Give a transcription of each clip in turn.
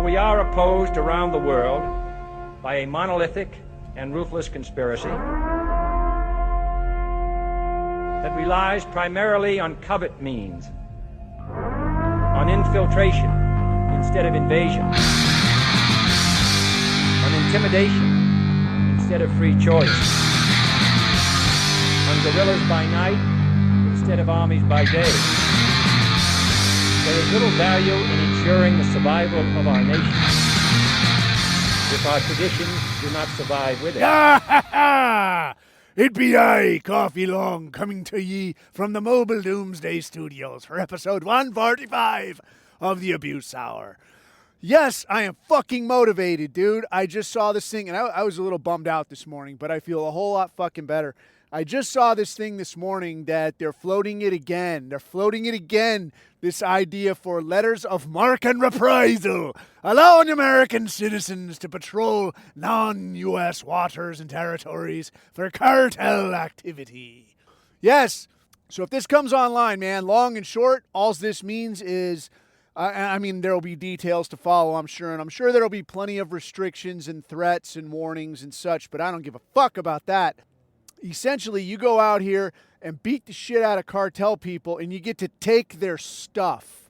we are opposed around the world by a monolithic and ruthless conspiracy that relies primarily on covert means, on infiltration instead of invasion, on intimidation instead of free choice, on guerrillas by night instead of armies by day. There is little value in ensuring the survival of our nation if our traditions do not survive with it. It be I, Coffee Long, coming to ye from the Mobile Doomsday Studios for episode 145 of the Abuse Hour. Yes, I am fucking motivated, dude. I just saw this thing, and I was a little bummed out this morning, but I feel a whole lot fucking better. I just saw this thing this morning that they're floating it again. They're floating it again, this idea for letters of marque and reprisal, allowing American citizens to patrol non-U.S. waters and territories for cartel activity. Yes, so if this comes online, man, long and short, all this means is, I mean, there will be details to follow, I'm sure, and I'm sure there will be plenty of restrictions and threats and warnings and such, but I don't give a fuck about that. Essentially, you go out here and beat the shit out of cartel people, and you get to take their stuff.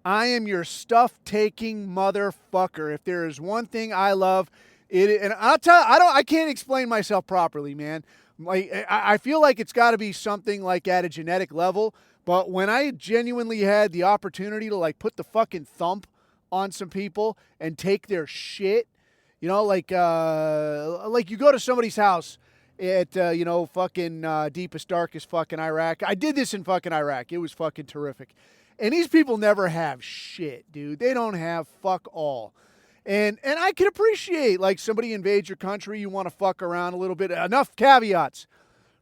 I am your stuff-taking motherfucker. If there is one thing I love, and I'll tell you, I can't explain myself properly, man. Like, I feel like it's got to be something like at a genetic level, but when I genuinely had the opportunity to like put the fucking thump on some people and take their shit, you know, like you go to somebody's house at, fucking deepest, darkest fucking Iraq. I did this in fucking Iraq. It was fucking terrific. And these people never have shit, dude. They don't have fuck all. And I can appreciate, like, somebody invades your country, you want to fuck around a little bit. Enough caveats.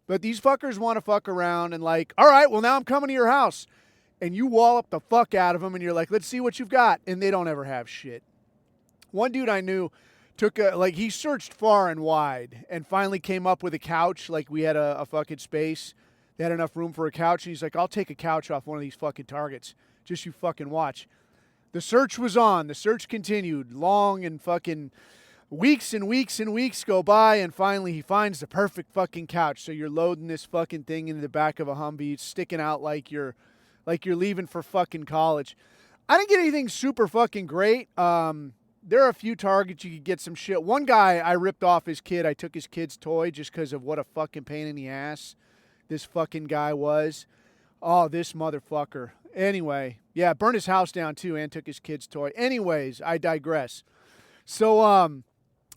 But these fuckers want to fuck around and like, all right, well, now I'm coming to your house. And you wallop the fuck out of them and you're like, let's see what you've got. And they don't ever have shit. One dude I knew he searched far and wide and finally came up with a couch. Like, we had a fucking space. They had enough room for a couch. And he's like, I'll take a couch off one of these fucking targets. Just you fucking watch. The search was on. The search continued. Long and fucking weeks and weeks and weeks go by. And finally he finds the perfect fucking couch. So you're loading this fucking thing into the back of a Humvee. It's sticking out like you're leaving for fucking college. I didn't get anything super fucking great. There are a few targets you could get some shit. One guy, I ripped off his kid. I took his kid's toy just because of what a fucking pain in the ass this fucking guy was. Oh, this motherfucker. Anyway, yeah, burned his house down too and took his kid's toy. Anyways, I digress. So,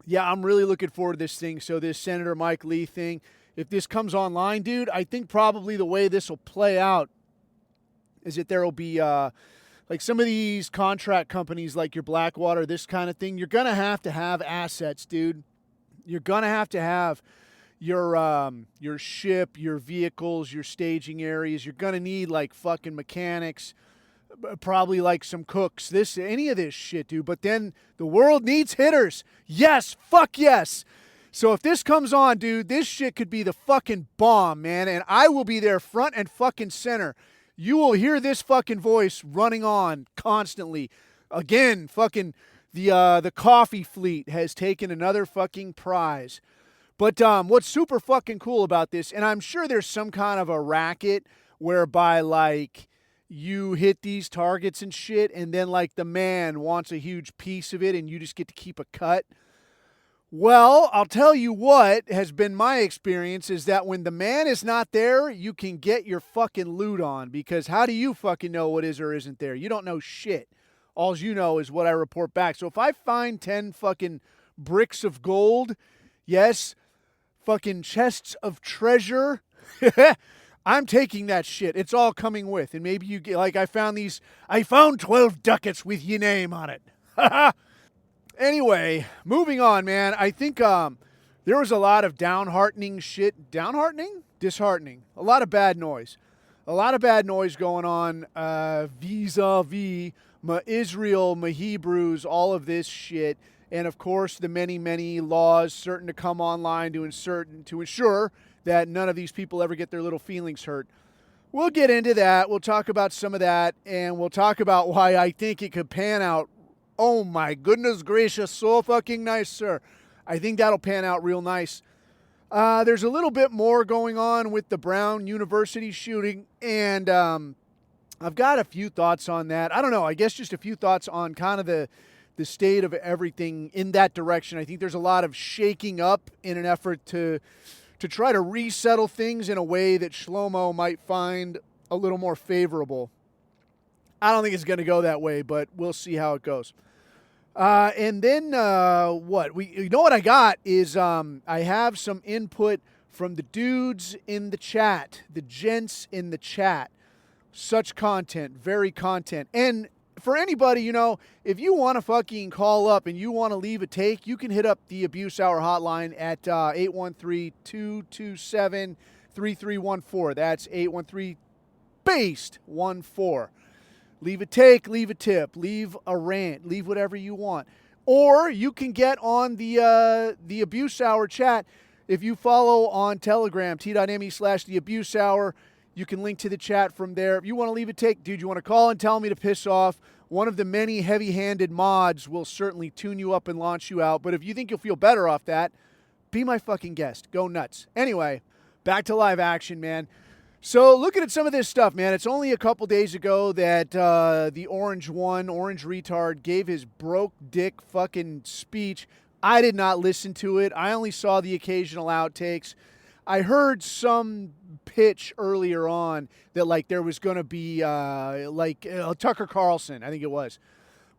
yeah, I'm really looking forward to this thing. So this Senator Mike Lee thing, if this comes online, dude, I think probably the way this will play out is that there will be, like some of these contract companies like your Blackwater, this kind of thing, you're going to have assets, dude. You're going to have your ship, your vehicles, your staging areas. You're going to need like fucking mechanics, probably like some cooks, any of this shit, dude. But then the world needs hitters. Yes, fuck yes. So if this comes on, dude, this shit could be the fucking bomb, man. And I will be there front and fucking center. You will hear this fucking voice running on constantly. Again, fucking the coffee fleet has taken another fucking prize. But what's super fucking cool about this, and I'm sure there's some kind of a racket whereby like you hit these targets and shit, and then like the man wants a huge piece of it and you just get to keep a cut. Well, I'll tell you what has been my experience is that when the man is not there, you can get your fucking loot on, because how do you fucking know what is or isn't there? You don't know shit. All you know is what I report back. So if I find 10 fucking bricks of gold, yes, fucking chests of treasure, I'm taking that shit. It's all coming with. And maybe you get, like, I found 12 ducats with your name on it. Anyway, moving on, man. I think there was a lot of downheartening shit. Downheartening? Disheartening. A lot of bad noise. A lot of bad noise going on vis-a-vis my Israel, my Hebrews, all of this shit. And, of course, the many, many laws certain to come online to ensure that none of these people ever get their little feelings hurt. We'll get into that. We'll talk about some of that, and we'll talk about why I think it could pan out Oh my goodness gracious, so fucking nice, sir. I think that'll pan out real nice. There's a little bit more going on with the Brown University shooting, and I've got a few thoughts on that. I don't know, I guess just a few thoughts on kind of the state of everything in that direction. I think there's a lot of shaking up in an effort to try to resettle things in a way that Shlomo might find a little more favorable. I don't think it's going to go that way, but we'll see how it goes. And then you know what I got is I have some input from the dudes in the chat, the gents in the chat. Such content, very content. And for anybody, you know, if you want to fucking call up and you want to leave a take, you can hit up the Abuse Hour hotline at 813-227-3314. That's 813-BASED14. Leave a take, leave a tip, leave a rant, leave whatever you want. Or you can get on the Abuse Hour chat. If you follow on Telegram, t.me/the Abuse Hour, you can link to the chat from there. If you want to leave a take, dude, you want to call and tell me to piss off, one of the many heavy-handed mods will certainly tune you up and launch you out. But if you think you'll feel better off that, be my fucking guest. Go nuts. Anyway, back to live action, man. So looking at some of this stuff, man, it's only a couple days ago that the Orange Retard, gave his broke dick fucking speech. I did not listen to it. I only saw the occasional outtakes. I heard some pitch earlier on that like there was going to be Tucker Carlson, I think it was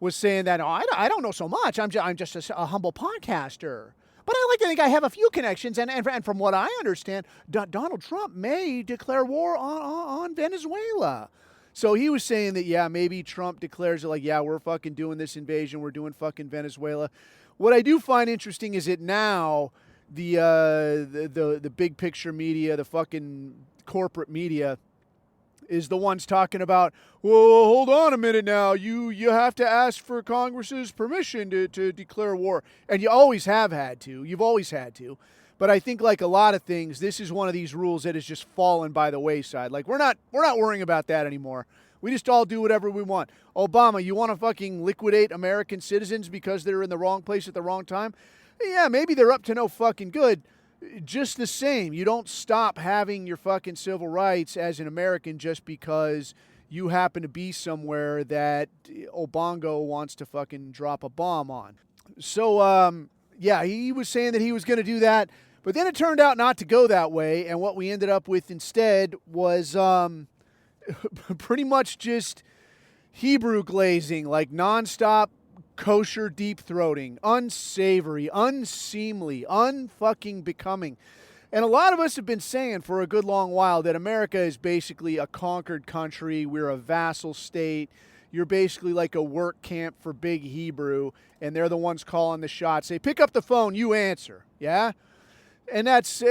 saying that, oh, I don't know so much. I'm just a humble podcaster. But I like to think I have a few connections, and from what I understand, Donald Trump may declare war on Venezuela. So he was saying that, yeah, maybe Trump declares it like, yeah, we're fucking doing this invasion, we're doing fucking Venezuela. What I do find interesting is that now the big picture media, the fucking corporate media, is the ones talking about, well, hold on a minute now. You have to ask for Congress's permission to declare war. And you always have had to. You've always had to. But I think like a lot of things, this is one of these rules that has just fallen by the wayside. Like we're not worrying about that anymore. We just all do whatever we want. Obama, you want to fucking liquidate American citizens because they're in the wrong place at the wrong time? Yeah, maybe they're up to no fucking good. Just the same, you don't stop having your fucking civil rights as an American just because you happen to be somewhere that Obongo wants to fucking drop a bomb on. So, yeah, he was saying that he was going to do that, but then it turned out not to go that way, and what we ended up with instead was pretty much just Hebrew glazing, like nonstop kosher deep throating, unsavory, unseemly, unfucking becoming. And a lot of us have been saying for a good long while that America is basically a conquered country. We're a vassal state. You're basically like a work camp for Big Hebrew, and they're the ones calling the shots. They pick up the phone, you answer, yeah? And that's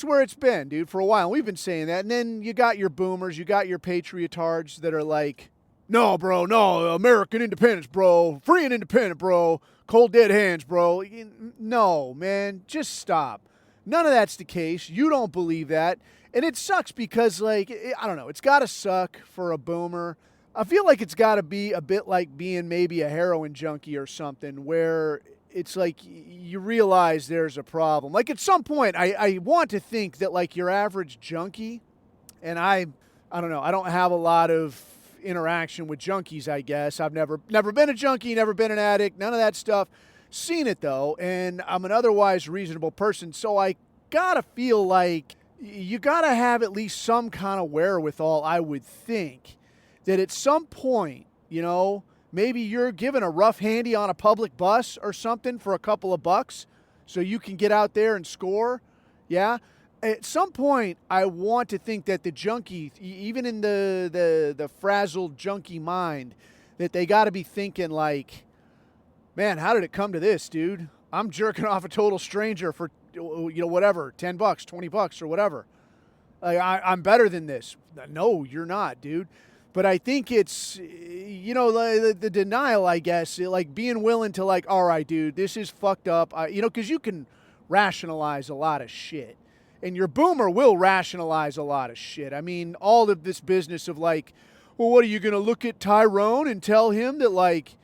where it's been, dude, for a while. We've been saying that. And then you got your boomers, you got your patriotards that are like, no, bro, no, American independence, bro. Free and independent, bro. Cold dead hands, bro. No, man, just stop. None of that's the case. You don't believe that. And it sucks because, like, I don't know, it's got to suck for a boomer. I feel like it's got to be a bit like being maybe a heroin junkie or something where it's like you realize there's a problem. Like at some point, I want to think that, like, your average junkie, and I don't know, I don't have a lot of interaction with junkies, I guess. I've never been a junkie, never been an addict, none of that stuff. Seen it though, and I'm an otherwise reasonable person, so I gotta feel like you gotta have at least some kind of wherewithal, I would think, that at some point, you know, maybe you're given a rough handy on a public bus or something for a couple of bucks so you can get out there and score, yeah? At some point, I want to think that the junkie, even in the frazzled junkie mind, that they got to be thinking like, man, how did it come to this, dude? I'm jerking off a total stranger for, you know, whatever, $10, $20 or whatever. Like, I'm better than this. No, you're not, dude. But I think it's, you know, the denial, I guess, like being willing to like, all right, dude, this is fucked up. You know, because you can rationalize a lot of shit. And your boomer will rationalize a lot of shit. I mean, all of this business of like, well, what are you going to look at Tyrone and tell him that like,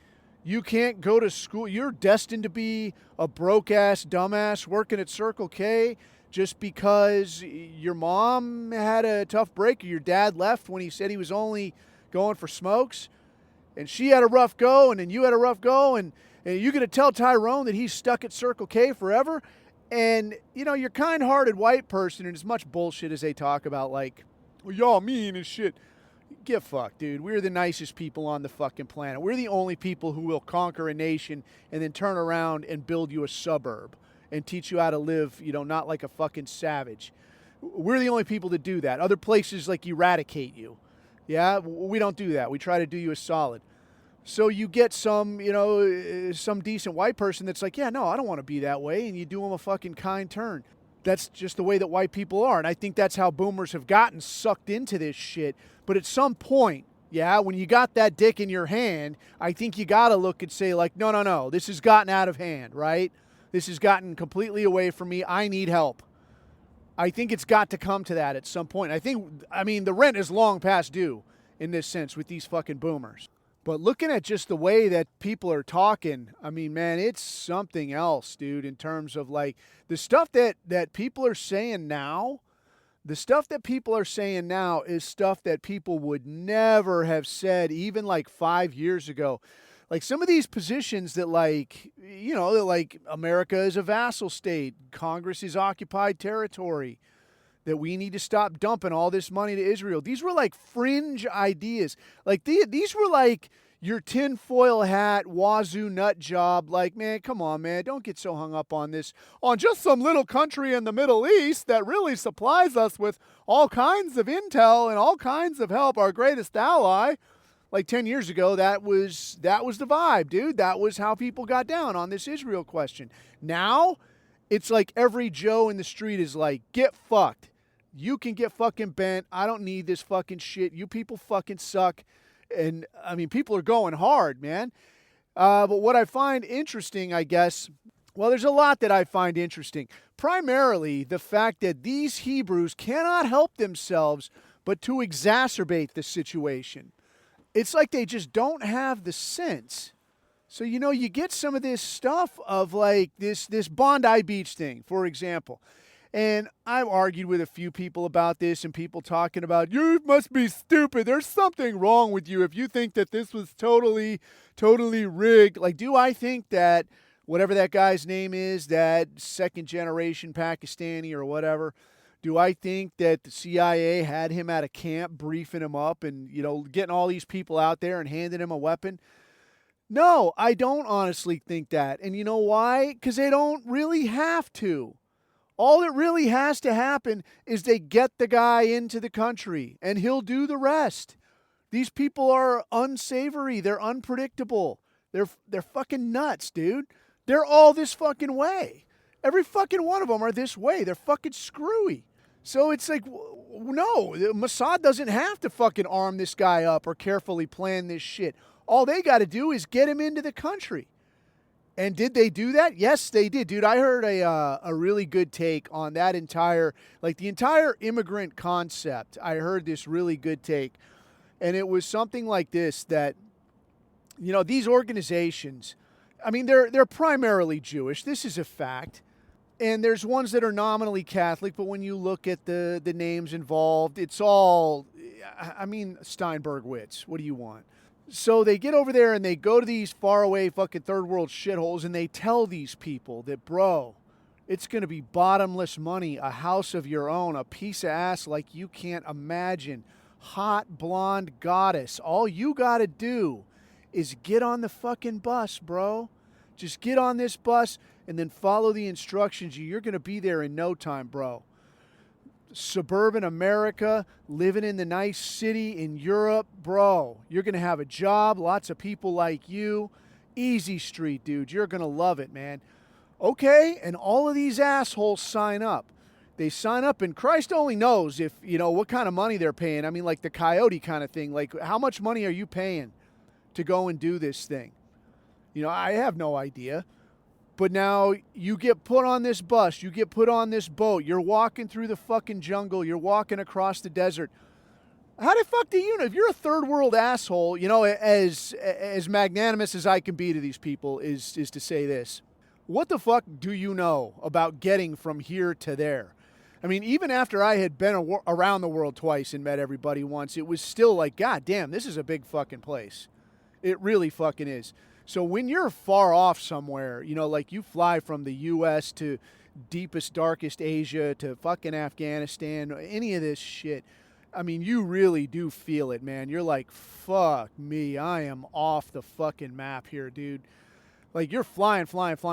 You can't go to school. You're destined to be a broke-ass dumbass working at Circle K just because your mom had a tough break or your dad left when he said he was only going for smokes. And she had a rough go, and then you had a rough go, and you're going to tell Tyrone that he's stuck at Circle K forever? And, you're kind-hearted white person, and as much bullshit as they talk about, like, well, y'all mean and shit. Get fucked, dude. We're the nicest people on the fucking planet. We're the only people who will conquer a nation and then turn around and build you a suburb and teach you how to live, not like a fucking savage. We're the only people that do that. Other places, like, eradicate you. Yeah, we don't do that. We try to do you a solid. So you get some, some decent white person that's like, yeah, no, I don't want to be that way. And you do them a fucking kind turn. That's just the way that white people are. And I think that's how boomers have gotten sucked into this shit. But at some point, yeah, when you got that dick in your hand, I think you got to look and say, like, no, this has gotten out of hand, right? This has gotten completely away from me. I need help. I think it's got to come to that at some point. The rent is long past due in this sense with these fucking boomers. But looking at just the way that people are talking, man, it's something else, dude, in terms of, like, the stuff that people are saying now. The stuff that people are saying now is stuff that people would never have said even, like, 5 years ago. Like, some of these positions that, like, that, like, America is a vassal state, Congress is occupied territory, that we need to stop dumping all this money to Israel. These were like fringe ideas. Like these were like your tinfoil hat, wazoo nut job. Like, man, come on, man. Don't get so hung up on this. On just some little country in the Middle East that really supplies us with all kinds of intel and all kinds of help, our greatest ally. Like 10 years ago, that was the vibe, dude. That was how people got down on this Israel question. Now, it's like every Joe in the street is like, get fucked. You can get fucking bent. I don't need this fucking shit. You people fucking suck. And, people are going hard, man. But what I find interesting, I guess, well, there's a lot that I find interesting. Primarily, the fact that these Hebrews cannot help themselves but to exacerbate the situation. It's like they just don't have the sense. So, you get some of this stuff of, like, this Bondi Beach thing, for example. And I've argued with a few people about this and people talking about, you must be stupid. There's something wrong with you if you think that this was totally rigged. Like, do I think that whatever that guy's name is, that second generation Pakistani or whatever, do I think that the CIA had him at a camp briefing him up and, getting all these people out there and handing him a weapon? No, I don't honestly think that. And you know why? Because they don't really have to. All that really has to happen is they get the guy into the country, and he'll do the rest. These people are unsavory. They're unpredictable. They're fucking nuts, dude. They're all this fucking way. Every fucking one of them are this way. They're fucking screwy. So it's like, no, Mossad doesn't have to fucking arm this guy up or carefully plan this shit. All they got to do is get him into the country. And did they do that? Yes, they did, dude. I heard a really good take on that entire immigrant concept. I heard this really good take. And it was something like this, that, these organizations, they're primarily Jewish. This is a fact. And there's ones that are nominally Catholic, but when you look at the names involved, it's all, Steinberg-Witz. What do you want? So they get over there and they go to these faraway fucking third world shitholes and they tell these people that, bro, it's going to be bottomless money, a house of your own, a piece of ass like you can't imagine, hot blonde goddess. All you got to do is get on the fucking bus, bro. Just get on this bus and then follow the instructions. You're going to be there in no time, bro. Suburban America, living in the nice city in Europe, bro, you're going to have a job, lots of people like you. Easy street, dude. You're going to love it, man. Okay, and all of these assholes sign up. They sign up, and Christ only knows if, what kind of money they're paying. Like the coyote kind of thing. Like, how much money are you paying to go and do this thing? I have no idea. But now you get put on this bus, you get put on this boat, you're walking through the fucking jungle, you're walking across the desert. How the fuck do you know? If you're a third world asshole, you know, as magnanimous as I can be to these people is to say this. What the fuck do you know about getting from here to there? I mean, even after I had been around the world twice and met everybody once, it was still like, God damn, this is a big fucking place. It really fucking is. So when you're far off somewhere, you know, like you fly from the U.S. to deepest, darkest Asia to fucking Afghanistan, any of this shit, I mean, you really do feel it, man. You're like, fuck me, I am off the fucking map here, dude. Like, you're flying.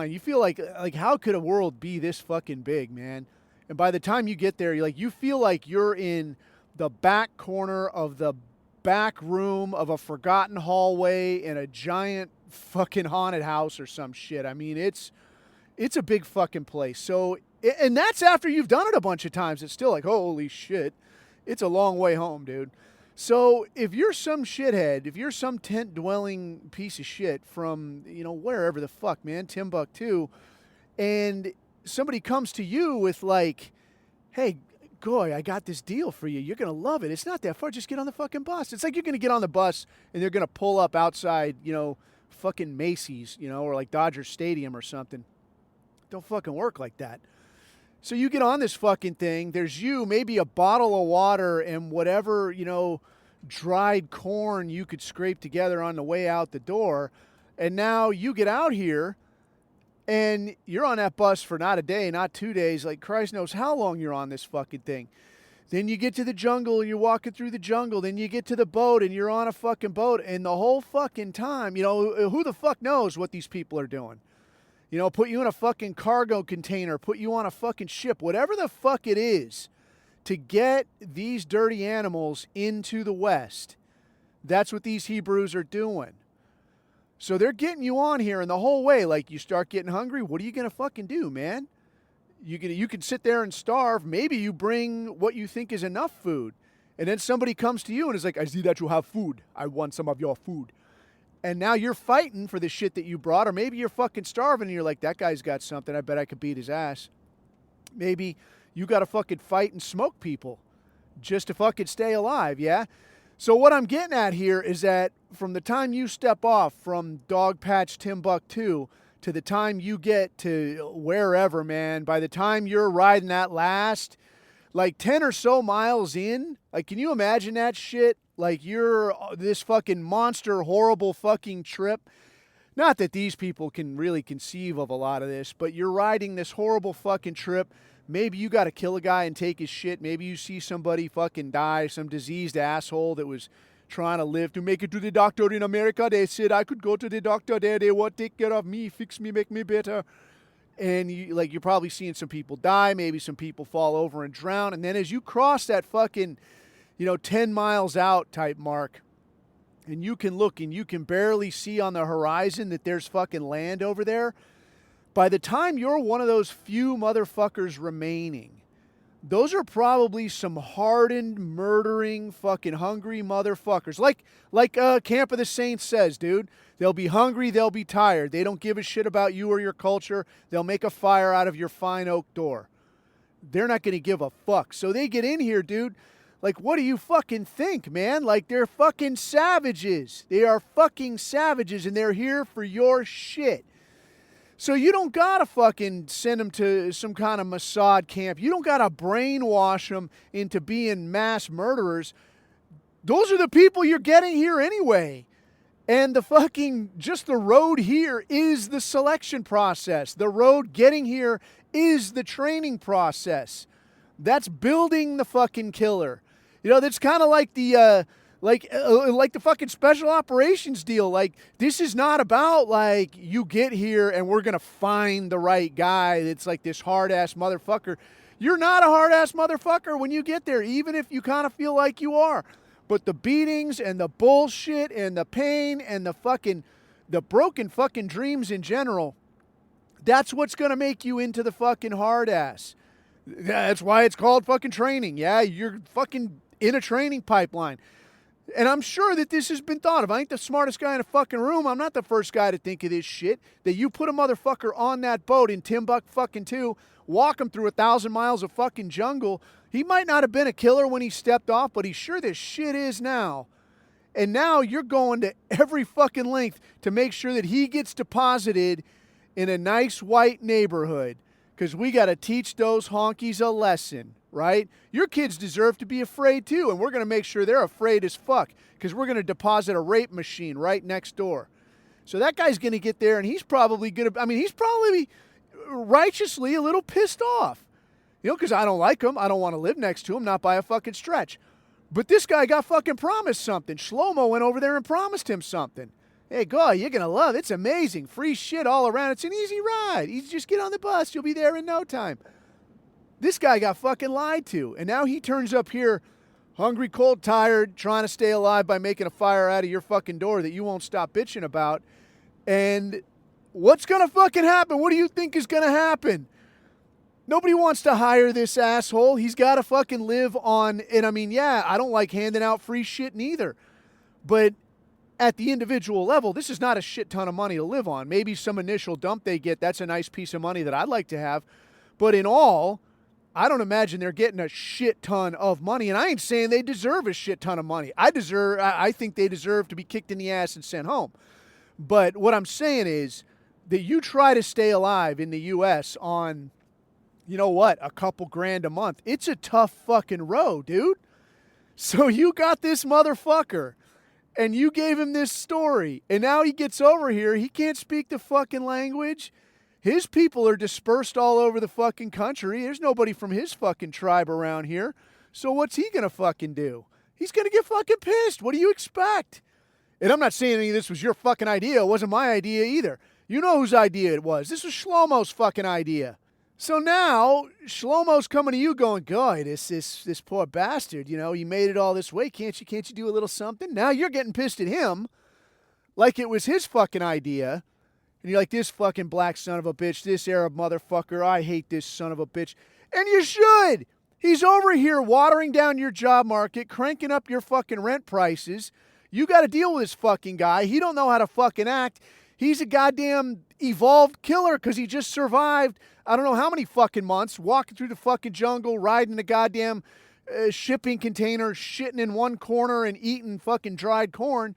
You feel like how could a world be this fucking big, man? And by the time you get there, you feel like you're in the back corner of the back room of a forgotten hallway in a giant fucking haunted house or some shit. I mean, it's a big fucking place. So, and that's after you've done it a bunch of times. It's still like, holy shit. It's a long way home, dude. So if you're some shithead, if you're some tent-dwelling piece of shit from, you know, wherever the fuck, man, Timbuktu, and somebody comes to you with like, hey, Goy, I got this deal for you. You're going to love it. It's not that far. Just get on the fucking bus. It's like you're going to get on the bus and they're going to pull up outside, you know, fucking Macy's, you know, or like Dodger Stadium or something. Don't fucking work like that. So you get on this fucking thing. There's you, maybe a bottle of water and whatever, you know, dried corn you could scrape together on the way out the door. And now you get out here and you're on that bus for not a day, not 2 days, like Christ knows how long you're on this fucking thing. Then you get to the jungle and you're walking through the jungle. Then you get to the boat and you're on a fucking boat. And the whole fucking time, you know, who the fuck knows what these people are doing? You know, put you in a fucking cargo container, put you on a fucking ship, whatever the fuck it is to get these dirty animals into the West. That's what these Hebrews are doing. So they're getting you on here, and the whole way, like, you start getting hungry, what are you going to fucking do, man? You can sit there and starve. Maybe you bring what you think is enough food. And then somebody comes to you and is like, I see that you have food. I want some of your food. And now you're fighting for the shit that you brought, or maybe you're fucking starving and you're like, that guy's got something. I bet I could beat his ass. Maybe you got to fucking fight and smoke people just to fucking stay alive, yeah? So what I'm getting at here is that from the time you step off from Dogpatch Timbuktu to the time you get to wherever, man, by the time you're riding that last, like 10 or so miles in, like, can you imagine that shit? Like, you're this fucking monster, horrible fucking trip. Not that these people can really conceive of a lot of this, but you're riding this horrible fucking trip. Maybe you got to kill a guy and take his shit. Maybe you see somebody fucking die, some diseased asshole that was trying to live to make it to the doctor in America. They said I could go to the doctor there. They would take care of me, fix me, make me better. And you're probably seeing some people die. Maybe some people fall over and drown. And then as you cross that fucking, 10 miles out type mark, and you can look and you can barely see on the horizon that there's fucking land over there, by the time you're one of those few motherfuckers remaining, those are probably some hardened, murdering, fucking hungry motherfuckers. Like Camp of the Saints says, dude. They'll be hungry, they'll be tired. They don't give a shit about you or your culture. They'll make a fire out of your fine oak door. They're not going to give a fuck. So they get in here, dude. Like, what do you fucking think, man? Like, they're fucking savages. They are fucking savages, and they're here for your shit. So you don't gotta fucking send them to some kind of Mossad camp. You don't gotta brainwash them into being mass murderers. Those are the people you're getting here anyway. And just the road here is the selection process. The road getting here is the training process. That's building the fucking killer. That's kind of like the like the fucking special operations deal. Like, this is not about like you get here and we're gonna find the right guy that's like this hard ass motherfucker. You're not a hard ass motherfucker when you get there, even if you kind of feel like you are. But the beatings and the bullshit and the pain and the broken fucking dreams in general, that's what's gonna make you into the fucking hard ass. That's why it's called fucking training. Yeah, you're fucking in a training pipeline. And I'm sure that this has been thought of. I ain't the smartest guy in the fucking room. I'm not the first guy to think of this shit. That you put a motherfucker on that boat in Timbuktu, walk him through 1,000 miles of fucking jungle. He might not have been a killer when he stepped off, but he sure this shit is now. And now you're going to every fucking length to make sure that he gets deposited in a nice white neighborhood. Because we got to teach those honkies a lesson, right? Your kids deserve to be afraid too, and we're going to make sure they're afraid as fuck. Because we're going to deposit a rape machine right next door. So that guy's going to get there, and he's probably going to, he's probably righteously a little pissed off. Because I don't like him. I don't want to live next to him, not by a fucking stretch. But this guy got fucking promised something. Shlomo went over there and promised him something. Hey, God, you're going to love it. It's amazing. Free shit all around. It's an easy ride. You just get on the bus. You'll be there in no time. This guy got fucking lied to. And now he turns up here hungry, cold, tired, trying to stay alive by making a fire out of your fucking door that you won't stop bitching about. And what's going to fucking happen? What do you think is going to happen? Nobody wants to hire this asshole. He's got to fucking live on, and I don't like handing out free shit neither. But at the individual level, this is not a shit ton of money to live on. Maybe some initial dump they get, that's a nice piece of money that I'd like to have. But in all, I don't imagine they're getting a shit ton of money. And I ain't saying they deserve a shit ton of money. I think they deserve to be kicked in the ass and sent home. But what I'm saying is that you try to stay alive in the U.S. on, a couple grand a month. It's a tough fucking road, dude. So you got this motherfucker, and you gave him this story, and now he gets over here. He can't speak the fucking language. His people are dispersed all over the fucking country. There's nobody from his fucking tribe around here. So what's he gonna fucking do? He's gonna get fucking pissed. What do you expect? And I'm not saying any of this was your fucking idea. It wasn't my idea either. You know whose idea it was. This was Shlomo's fucking idea. So now, Shlomo's coming to you going, God, this poor bastard, he made it all this way. Can't you do a little something? Now you're getting pissed at him like it was his fucking idea. And you're like, this fucking black son of a bitch, this Arab motherfucker, I hate this son of a bitch. And you should. He's over here watering down your job market, cranking up your fucking rent prices. You got to deal with this fucking guy. He don't know how to fucking act. He's a goddamn evolved killer because he just survived I don't know how many fucking months walking through the fucking jungle, riding a goddamn shipping container, shitting in one corner and eating fucking dried corn.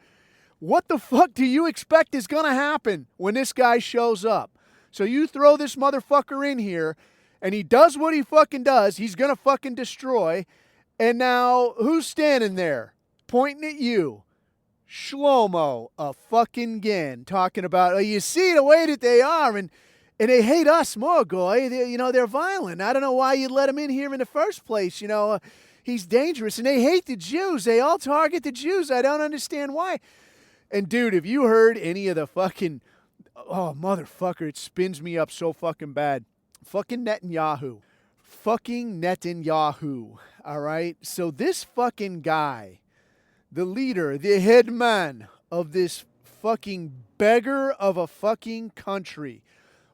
What the fuck do you expect is going to happen when this guy shows up? So you throw this motherfucker in here and he does what he fucking does. He's going to fucking destroy. And now who's standing there pointing at you? Shlomo, a fucking again, talking about, you see the way that they are, and they hate us more, Goy. They're violent. I don't know why you let him in here in the first place. He's dangerous, and they hate the Jews. They all target the Jews. I don't understand why. And, dude, if you heard any of the fucking, oh, motherfucker, it spins me up so fucking bad. Fucking Netanyahu. All right? So this fucking guy, the leader, the head man of this fucking beggar of a fucking country,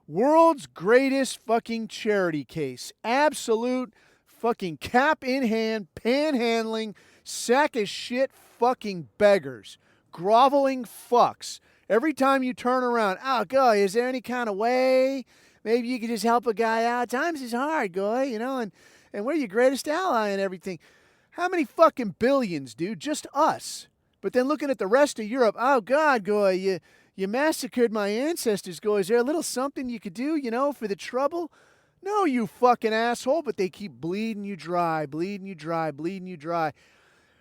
world's greatest fucking charity case, absolute fucking cap in hand, panhandling, sack of shit fucking beggars, groveling fucks. Every time you turn around, oh, God, is there any kind of way? Maybe you could just help a guy out. Times is hard, Goy, and we're your greatest ally and everything. How many fucking billions, dude? Just us. But then looking at the rest of Europe, oh, God, Goy, you massacred my ancestors, Goy. Is there a little something you could do, for the trouble? No, you fucking asshole, but they keep bleeding you dry.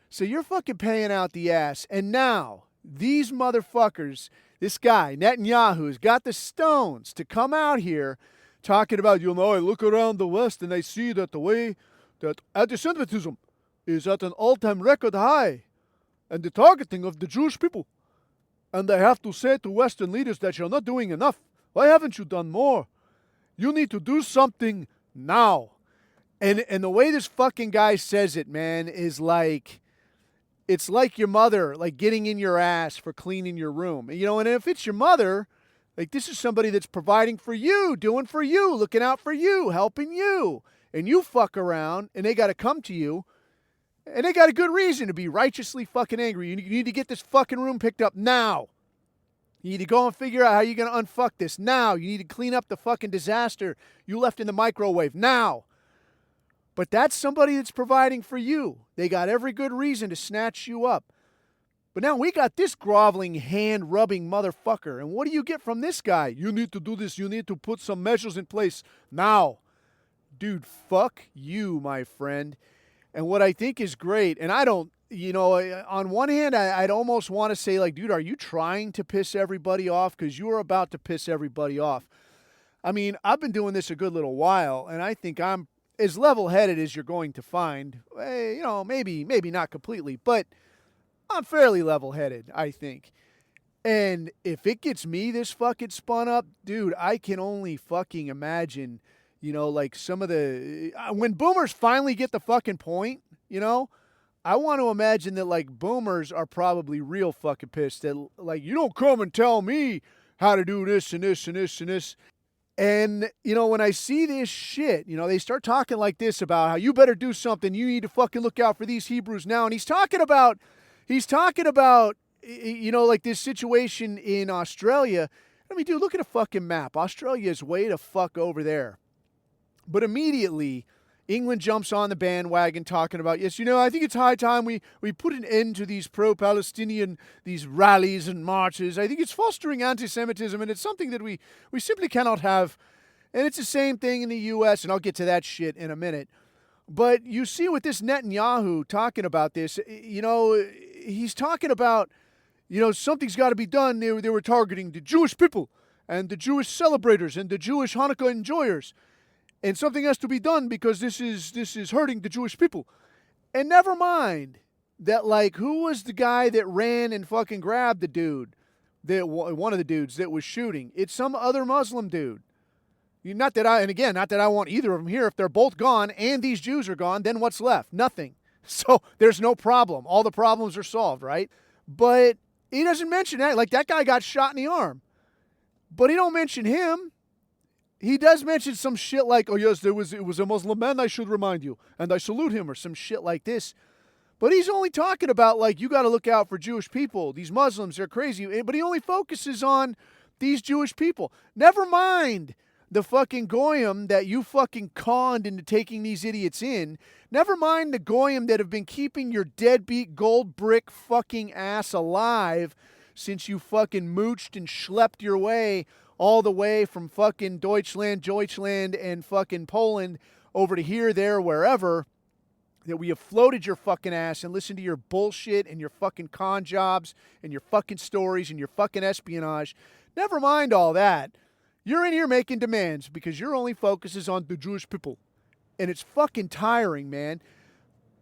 So you're fucking paying out the ass. And now, these motherfuckers, this guy, Netanyahu, has got the stones to come out here talking about, I look around the West and I see that the way that anti-Semitism is at an all-time record high and the targeting of the Jewish people. And I have to say to Western leaders that you're not doing enough. Why haven't you done more? You need to do something now. And the way this fucking guy says it, man, is like, it's like your mother, like getting in your ass for cleaning your room. And if it's your mother, like this is somebody that's providing for you, doing for you, looking out for you, helping you. And you fuck around and they got to come to you. And they got a good reason to be righteously fucking angry. You need to get this fucking room picked up now. You need to go and figure out how you're going to unfuck this now. You need to clean up the fucking disaster you left in the microwave now. But that's somebody that's providing for you. They got every good reason to snatch you up. But now we got this groveling, hand-rubbing motherfucker. And what do you get from this guy? You need to do this. You need to put some measures in place now. Dude, fuck you, my friend. And what I think is great, and I don't, on one hand, I'd almost want to say, like, dude, are you trying to piss everybody off? Because you are about to piss everybody off. I mean, I've been doing this a good little while, and I think I'm as level-headed as you're going to find. Maybe not completely, but I'm fairly level-headed, I think. And if it gets me this fucking spun up, dude, I can only fucking imagine, like some of the... when boomers finally get the fucking point, I want to imagine that, like, boomers are probably real fucking pissed that, like, you don't come and tell me how to do this and this and this and this. And, when I see this shit, they start talking like this about how you better do something. You need to fucking look out for these Hebrews now. And he's talking about, like this situation in Australia. I mean, dude, look at a fucking map. Australia is way the fuck over there. But immediately, England jumps on the bandwagon talking about, yes, I think it's high time we put an end to these pro-Palestinian, these rallies and marches. I think it's fostering anti-Semitism, and it's something that we simply cannot have. And it's the same thing in the U.S., and I'll get to that shit in a minute. But you see with this Netanyahu talking about this, he's talking about, something's got to be done. They were targeting the Jewish people and the Jewish celebrators and the Jewish Hanukkah enjoyers. And something has to be done because this is hurting the Jewish people. And never mind that, like, who was the guy that ran and fucking grabbed the dude, one of the dudes that was shooting? It's some other Muslim dude. Not that I want either of them here. If they're both gone and these Jews are gone, then what's left? Nothing. So there's no problem. All the problems are solved, right? But he doesn't mention that. Like, that guy got shot in the arm. But he don't mention him. He does mention some shit like, oh, yes, it was a Muslim man, I should remind you, and I salute him, or some shit like this. But he's only talking about, like, you got to look out for Jewish people. These Muslims, they're crazy. But he only focuses on these Jewish people. Never mind the fucking goyim that you fucking conned into taking these idiots in. Never mind the goyim that have been keeping your deadbeat gold brick fucking ass alive since you fucking mooched and schlepped your way all the way from fucking Deutschland, and fucking Poland over to here, there, wherever, that we have floated your fucking ass and listened to your bullshit and your fucking con jobs and your fucking stories and your fucking espionage. Never mind all that. You're in here making demands because your only focus is on the Jewish people. And it's fucking tiring, man.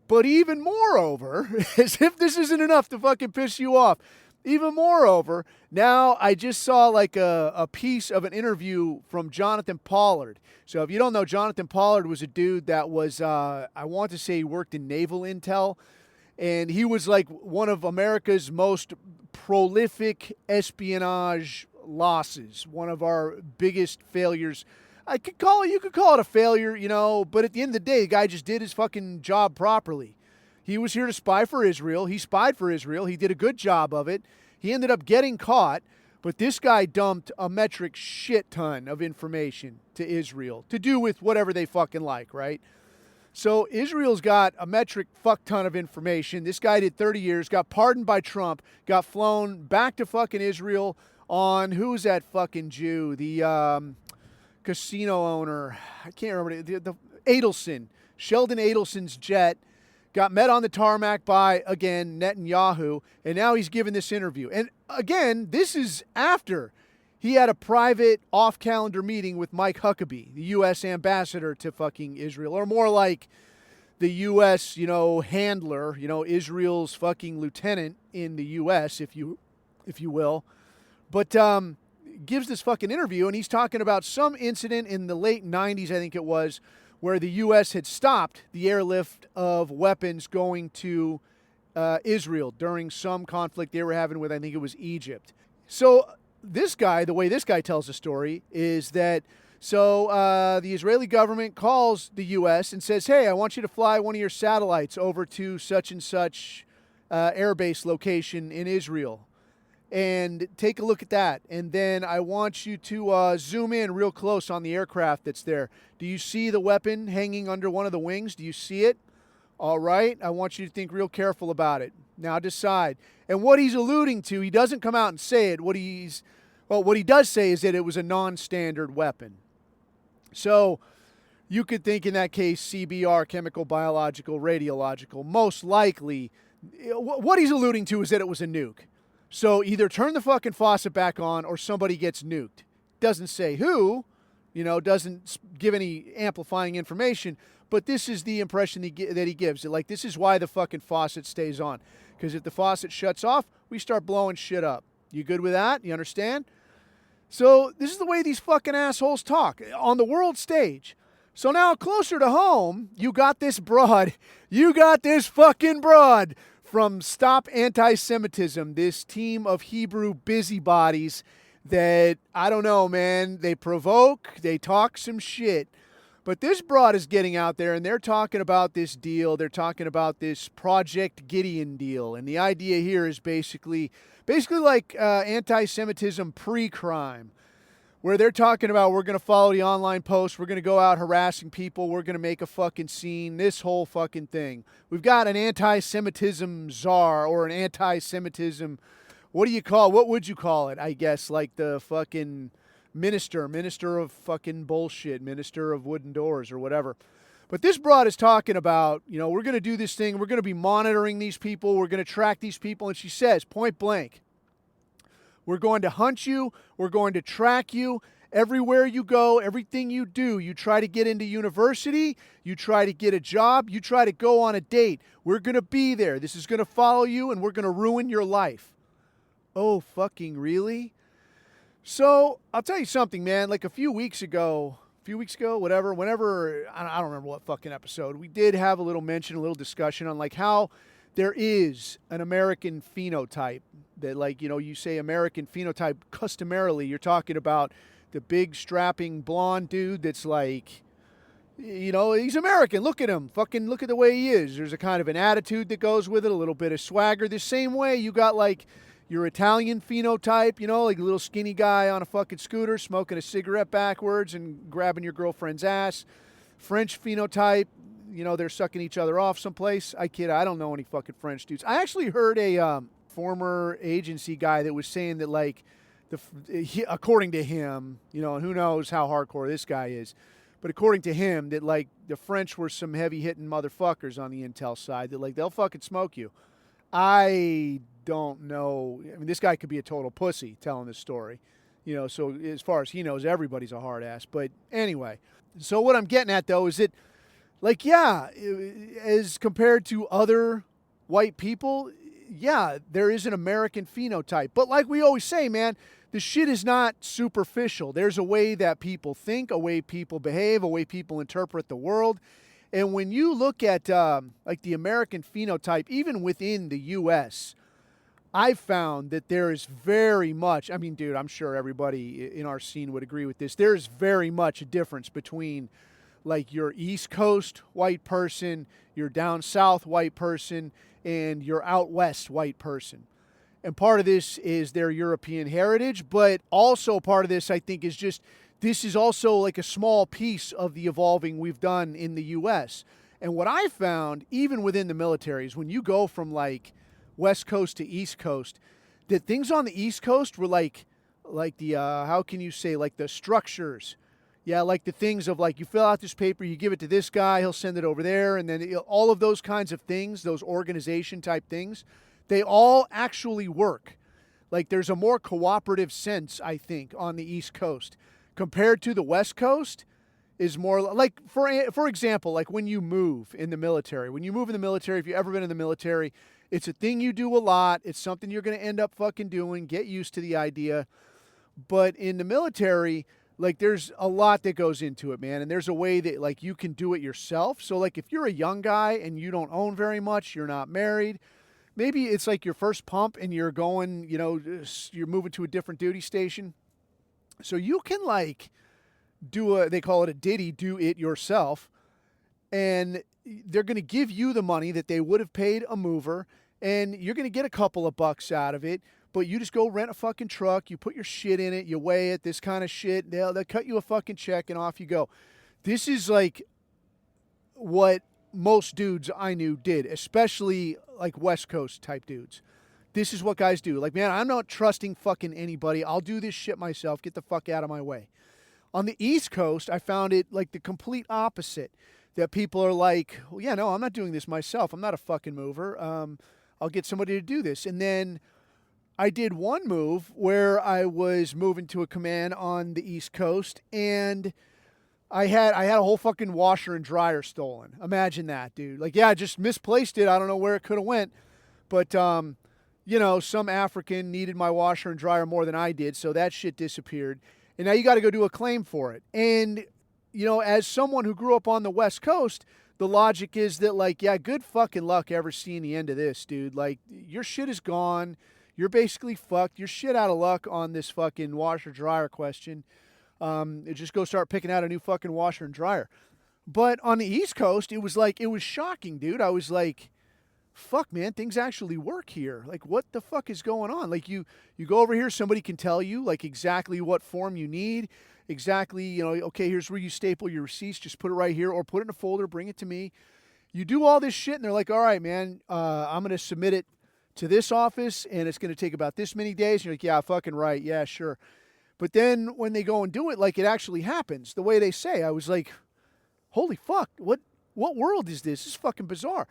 But even moreover, as if this isn't enough to fucking piss you off, even moreover, now I just saw like a piece of an interview from Jonathan Pollard. So if you don't know, Jonathan Pollard was a dude that was, I want to say he worked in naval intel. And he was like one of America's most prolific espionage losses. One of our biggest failures. You could call it a failure, but at the end of the day, the guy just did his fucking job properly. He was here to spy for Israel. He spied for Israel. He did a good job of it. He ended up getting caught, but this guy dumped a metric shit ton of information to Israel to do with whatever they fucking like, right? So Israel's got a metric fuck ton of information. This guy did 30 years, got pardoned by Trump, got flown back to fucking Israel on, who's that fucking Jew? The casino owner. I can't remember. The Adelson. Sheldon Adelson's jet. Got met on the tarmac by, again, Netanyahu, and now he's giving this interview. And again, this is after he had a private off-calendar meeting with Mike Huckabee, the U.S. ambassador to fucking Israel, or more like the U.S., handler, Israel's fucking lieutenant in the U.S., if you will. But gives this fucking interview, and he's talking about some incident in the late 90s, I think it was, where the U.S. had stopped the airlift of weapons going to Israel during some conflict they were having with, I think it was Egypt. So this guy, the way this guy tells the story is that, the Israeli government calls the U.S. and says, hey, I want you to fly one of your satellites over to such and such airbase location in Israel. and take a look at that. And then I want you to zoom in real close on the aircraft that's there. Do you see the weapon hanging under one of the wings? Do you see it? All right. I want you to think real careful about it. Now decide. And what he's alluding to, he doesn't come out and say it. What he does say is that it was a non-standard weapon. So you could think in that case CBR, chemical, biological, radiological. Most likely, what he's alluding to is that it was a nuke. So either turn the fucking faucet back on or somebody gets nuked. Doesn't say who, doesn't give any amplifying information, but this is the impression that he gives. Like, this is why the fucking faucet stays on. Because if the faucet shuts off, we start blowing shit up. You good with that? You understand? So this is the way these fucking assholes talk on the world stage. So now closer to home, you got this fucking broad from Stop Anti-Semitism, this team of Hebrew busybodies that, I don't know, man, they provoke, they talk some shit. But this broad is getting out there and they're talking about this deal. They're talking about this Project Gideon deal. And the idea here is basically like anti-Semitism pre-crime, where they're talking about we're going to follow the online posts, we're going to go out harassing people, we're going to make a fucking scene, this whole fucking thing. We've got an anti-Semitism czar or an anti-Semitism, what would you call it, I guess, like the fucking minister of fucking bullshit, minister of wooden doors or whatever. But this broad is talking about, we're going to do this thing, we're going to be monitoring these people, we're going to track these people, and she says, point blank, we're going to hunt you, we're going to track you, everywhere you go, everything you do, you try to get into university, you try to get a job, you try to go on a date, we're going to be there, this is going to follow you, and we're going to ruin your life. Oh, fucking really? So, I'll tell you something, man, like a few weeks ago, whenever, I don't remember what fucking episode, we did have a little discussion on like how there is an American phenotype that, like, you say American phenotype, customarily, you're talking about the big strapping blonde dude that's like, he's American, look at him, fucking look at the way he is. There's a kind of an attitude that goes with it, a little bit of swagger. The same way you got like your Italian phenotype, like a little skinny guy on a fucking scooter smoking a cigarette backwards and grabbing your girlfriend's ass. French phenotype, they're sucking each other off someplace. I kid, I don't know any fucking French dudes. I actually heard a former agency guy that was saying that, like, according to him, and who knows how hardcore this guy is, but according to him, that, like, the French were some heavy-hitting motherfuckers on the intel side, that, like, they'll fucking smoke you. I don't know. I mean, this guy could be a total pussy telling this story. So as far as he knows, everybody's a hard ass. But anyway, so what I'm getting at, though, is that, like, yeah, as compared to other white people, yeah, there is an American phenotype. But like we always say, man, the shit is not superficial. There's a way that people think, a way people behave, a way people interpret the world. And when you look at like the American phenotype, even within the U.S., I've found that there is very much, I mean, dude, I'm sure everybody in our scene would agree with this. There's very much a difference between, like, your East Coast white person, your down south white person, and your out west white person. And part of this is their European heritage, but also part of this, I think, is just, this is also like a small piece of the evolving we've done in the U.S. And what I found, even within the military, is when you go from, like, West Coast to East Coast, that things on the East Coast were like the, how can you say, like the structures. Yeah, like the things of, like, you fill out this paper, you give it to this guy, he'll send it over there, and then all of those kinds of things, those organization type things, they all actually work. Like, there's a more cooperative sense, I think, on the East Coast. Compared to the West Coast, is more like, for example, like when you move in the military. When you move in the military, if you've ever been in the military, it's a thing you do a lot. It's something you're going to end up fucking doing. Get used to the idea. But in the military, like, there's a lot that goes into it, man. And there's a way that, like, you can do it yourself. So, like, if you're a young guy and you don't own very much, you're not married, maybe it's like your first pump and you're going, you're moving to a different duty station. So you can, like, they call it a ditty, do it yourself. And they're going to give you the money that they would have paid a mover, and you're going to get a couple of bucks out of it. But you just go rent a fucking truck, you put your shit in it, you weigh it, this kind of shit. They'll cut you a fucking check and off you go. This is like what most dudes I knew did, especially like West Coast type dudes. This is what guys do. Like, man, I'm not trusting fucking anybody. I'll do this shit myself. Get the fuck out of my way. On the East Coast, I found it like the complete opposite. That people are like, well, yeah, no, I'm not doing this myself. I'm not a fucking mover. I'll get somebody to do this. And then I did one move where I was moving to a command on the East Coast, and I had a whole fucking washer and dryer stolen. Imagine that, dude. Like, yeah, I just misplaced it. I don't know where it could have went. But, you know, some African needed my washer and dryer more than I did, so that shit disappeared. And now you got to go do a claim for it. And, you know, as someone who grew up on the West Coast, the logic is that, like, yeah, good fucking luck ever seeing the end of this, dude. Like, your shit is gone. You're basically fucked. You're shit out of luck on this fucking washer-dryer question. Just go start picking out a new fucking washer and dryer. But on the East Coast, it was shocking, dude. I was like, fuck, man, things actually work here. Like, what the fuck is going on? Like, you go over here, somebody can tell you, like, exactly what form you need, exactly, you know, okay, here's where you staple your receipts, just put it right here, or put it in a folder, bring it to me. You do all this shit, and they're like, all right, man, I'm going to submit it to this office, and it's going to take about this many days. And you're like, yeah, fucking right, yeah, sure. But then when they go and do it, like, it actually happens the way they say. I was like, holy fuck, what world is this? This is fucking bizarre.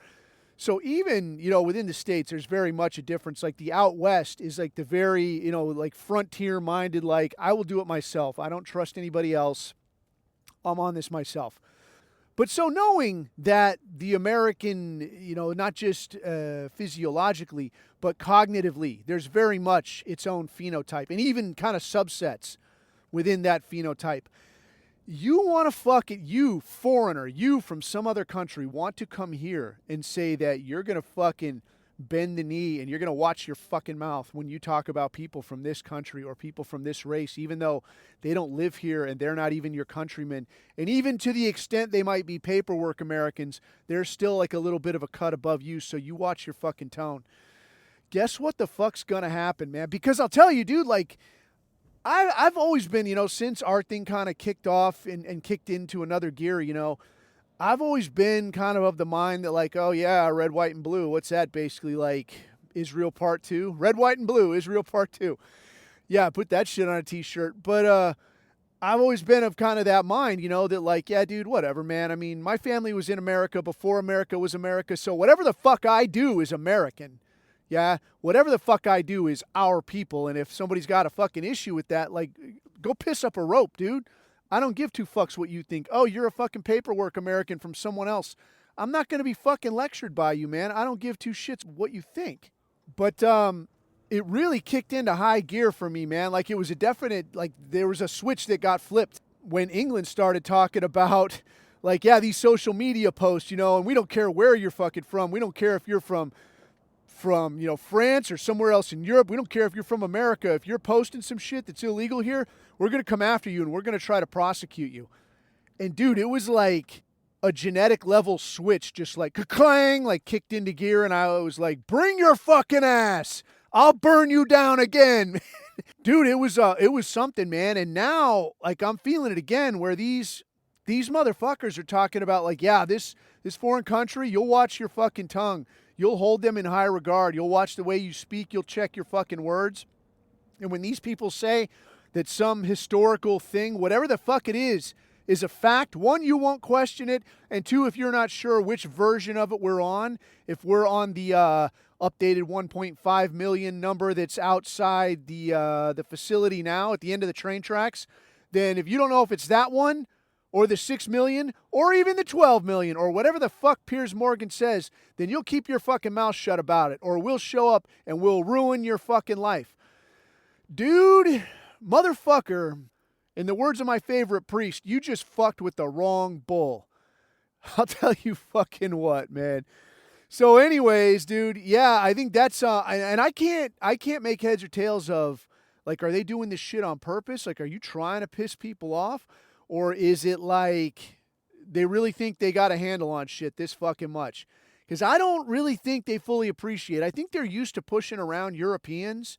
So even, you know, within the States, there's very much a difference. Like, the out West is like the very, you know, like frontier-minded, like, I will do it myself. I don't trust anybody else. I'm on this myself. But so knowing that the American, you know, not just physiologically, but cognitively, there's very much its own phenotype and even kind of subsets within that phenotype. You want to fuck it, you foreigner, you from some other country want to come here and say that you're going to fucking bend the knee and you're going to watch your fucking mouth when you talk about people from this country or people from this race, even though they don't live here and they're not even your countrymen. And even to the extent they might be paperwork Americans, they're still like a little bit of a cut above you, so you watch your fucking tone. Guess what the fuck's going to happen, man? Because I'll tell you, dude, like, I've always been, you know, since our thing kind of kicked off and kicked into another gear, you know, I've always been kind of the mind that, like, oh, yeah, red, white, and blue. What's that basically, like, Israel Part 2? Red, white, and blue, Israel Part 2. Yeah, put that shit on a T-shirt. But I've always been of kind of that mind, you know, that, like, yeah, dude, whatever, man. I mean, my family was in America before America was America, so whatever the fuck I do is American. Yeah, whatever the fuck I do is our people, and if somebody's got a fucking issue with that, like, go piss up a rope, dude. I don't give two fucks what you think. Oh, you're a fucking paperwork American from someone else. I'm not going to be fucking lectured by you, man. I don't give two shits what you think. But it really kicked into high gear for me, man. Like, it was a definite, like, there was a switch that got flipped when England started talking about, like, yeah, these social media posts, you know, and we don't care where you're fucking from. We don't care if you're from, you know, France or somewhere else in Europe. We don't care if you're from America. If you're posting some shit that's illegal here, we're going to come after you and we're going to try to prosecute you. And dude, it was like a genetic level switch, just like clang, like kicked into gear. And I was like, bring your fucking ass. I'll burn you down again. Dude, it was something, man. And now, like, I'm feeling it again where these motherfuckers are talking about, like, yeah, this foreign country, you'll watch your fucking tongue. You'll hold them in high regard. You'll watch the way you speak. You'll check your fucking words. And when these people say that some historical thing, whatever the fuck it is a fact, one, you won't question it. And two, if you're not sure which version of it we're on, if we're on the updated 1.5 million number that's outside the facility now at the end of the train tracks, then if you don't know if it's that one, or the 6 million, or even the 12 million, or whatever the fuck Piers Morgan says, then you'll keep your fucking mouth shut about it, or we'll show up and we'll ruin your fucking life. Dude, motherfucker, in the words of my favorite priest, you just fucked with the wrong bull. I'll tell you fucking what, man. So anyways, dude, yeah, I think that's, and I can't make heads or tails of, like, are they doing this shit on purpose? Like, are you trying to piss people off? Or is it like they really think they got a handle on shit this fucking much? Because I don't really think they fully appreciate it. I think they're used to pushing around Europeans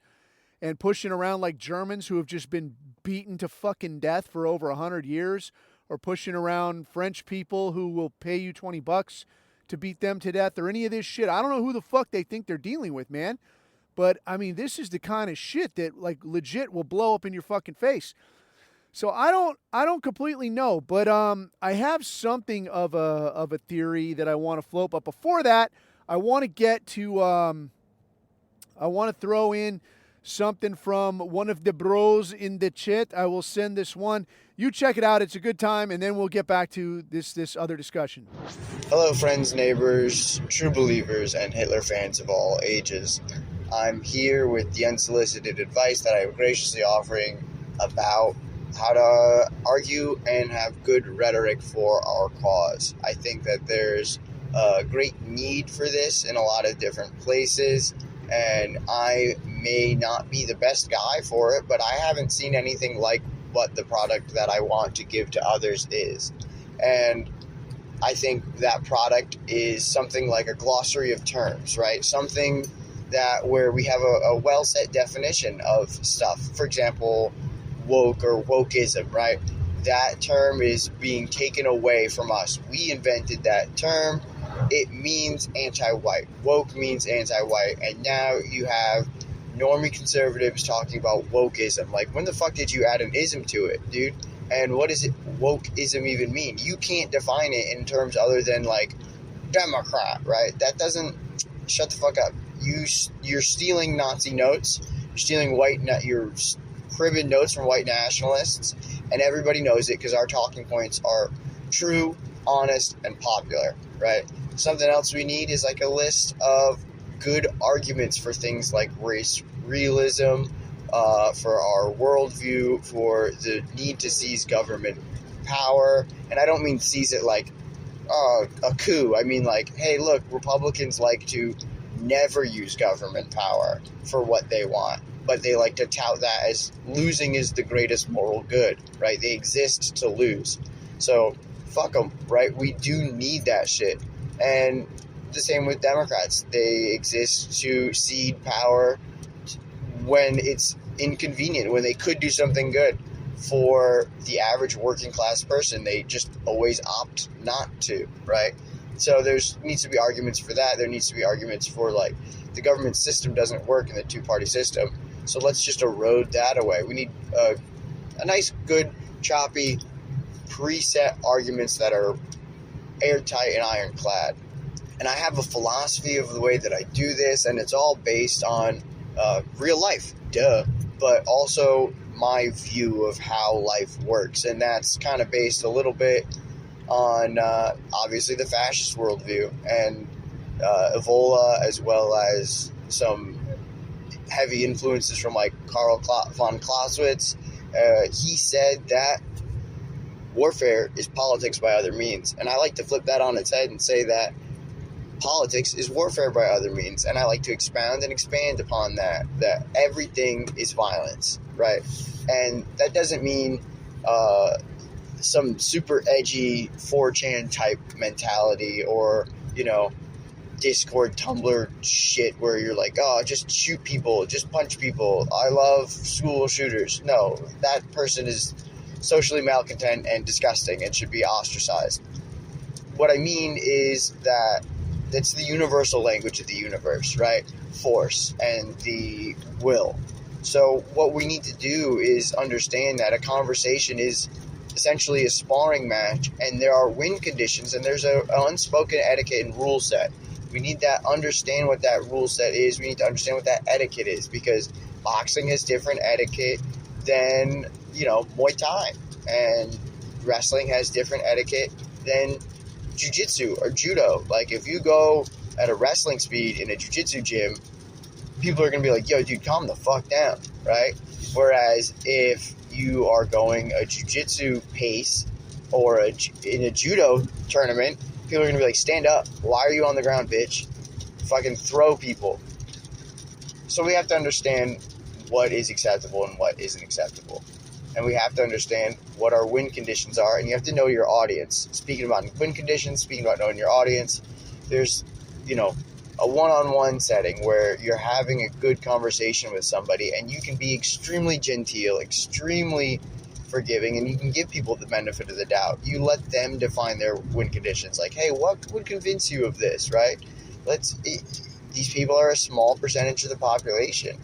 and pushing around like Germans who have just been beaten to fucking death for over 100 years, or pushing around French people who will pay you $20 to beat them to death, or any of this shit. I don't know who the fuck they think they're dealing with, man. But I mean, this is the kind of shit that like legit will blow up in your fucking face. So I don't completely know, but I have something of a theory that I want to float. But before that, I want to get to I want to throw in something from one of the bros in the chat. I will send this one. You check it out. It's a good time, and then we'll get back to this other discussion. Hello, friends, neighbors, true believers, and Hitler fans of all ages. I'm here with the unsolicited advice that I am graciously offering about how to argue and have good rhetoric for our cause. I think that there's a great need for this in a lot of different places, and I may not be the best guy for it, but I haven't seen anything like what the product that I want to give to others is. And I think that product is something like a glossary of terms, right? Something that where we have a well set definition of stuff. For example, woke or wokeism, right? That term is being taken away from us. We invented that term. It means anti-white. Woke means anti-white. And now you have normie conservatives talking about wokeism. Like, when the fuck did you add an ism to it, dude? And what does wokeism even mean? You can't define it in terms other than, like, Democrat, right? That doesn't... Shut the fuck up. You're stealing Nazi notes. You're stealing you're cribbing notes from white nationalists, and everybody knows it because our talking points are true, honest, and popular, right? Something else we need is like a list of good arguments for things like race realism, for our worldview, for the need to seize government power. And I don't mean seize it like a coup. I mean like, hey, look, Republicans like to never use government power for what they want, but they like to tout that as losing is the greatest moral good, right? They exist to lose. So fuck them, right? We do need that shit. And the same with Democrats. They exist to cede power when it's inconvenient, when they could do something good for the average working class person. They just always opt not to, right? So needs to be arguments for that. There needs to be arguments for, like, the government system doesn't work in the two-party system. So let's just erode that away. We need a nice, good, choppy, preset arguments that are airtight and ironclad. And I have a philosophy of the way that I do this, and it's all based on real life, but also my view of how life works. And that's kind of based a little bit on, obviously, the fascist worldview and Evola, as well as some heavy influences from, like, Karl von Clausewitz. He said that warfare is politics by other means. And I like to flip that on its head and say that politics is warfare by other means. And I like to expound and expand upon that everything is violence, right? And that doesn't mean some super edgy 4chan type mentality or, Discord, Tumblr shit where you're like, oh, just shoot people, just punch people. I love school shooters. No, that person is socially malcontent and disgusting and should be ostracized. What I mean is that it's the universal language of the universe, right? Force and the will. So what we need to do is understand that a conversation is essentially a sparring match, and there are win conditions, and there's an unspoken etiquette and rule set. We need to understand what that rule set is. We need to understand what that etiquette is, because boxing has different etiquette than, Muay Thai, and wrestling has different etiquette than jiu-jitsu or judo. Like, if you go at a wrestling speed in a jiu-jitsu gym, people are going to be like, yo, dude, calm the fuck down, right? Whereas if you are going a jiu-jitsu pace or in a judo tournament, people are going to be like, stand up. Why are you on the ground, bitch? Fucking throw people. So we have to understand what is acceptable and what isn't acceptable. And we have to understand what our win conditions are, and you have to know your audience. Speaking about win conditions, speaking about knowing your audience, there's, a one-on-one setting where you're having a good conversation with somebody and you can be extremely genteel, extremely forgiving, and you can give people the benefit of the doubt. You let them define their win conditions. Like, hey, what would convince you of this, right? These people are a small percentage of the population.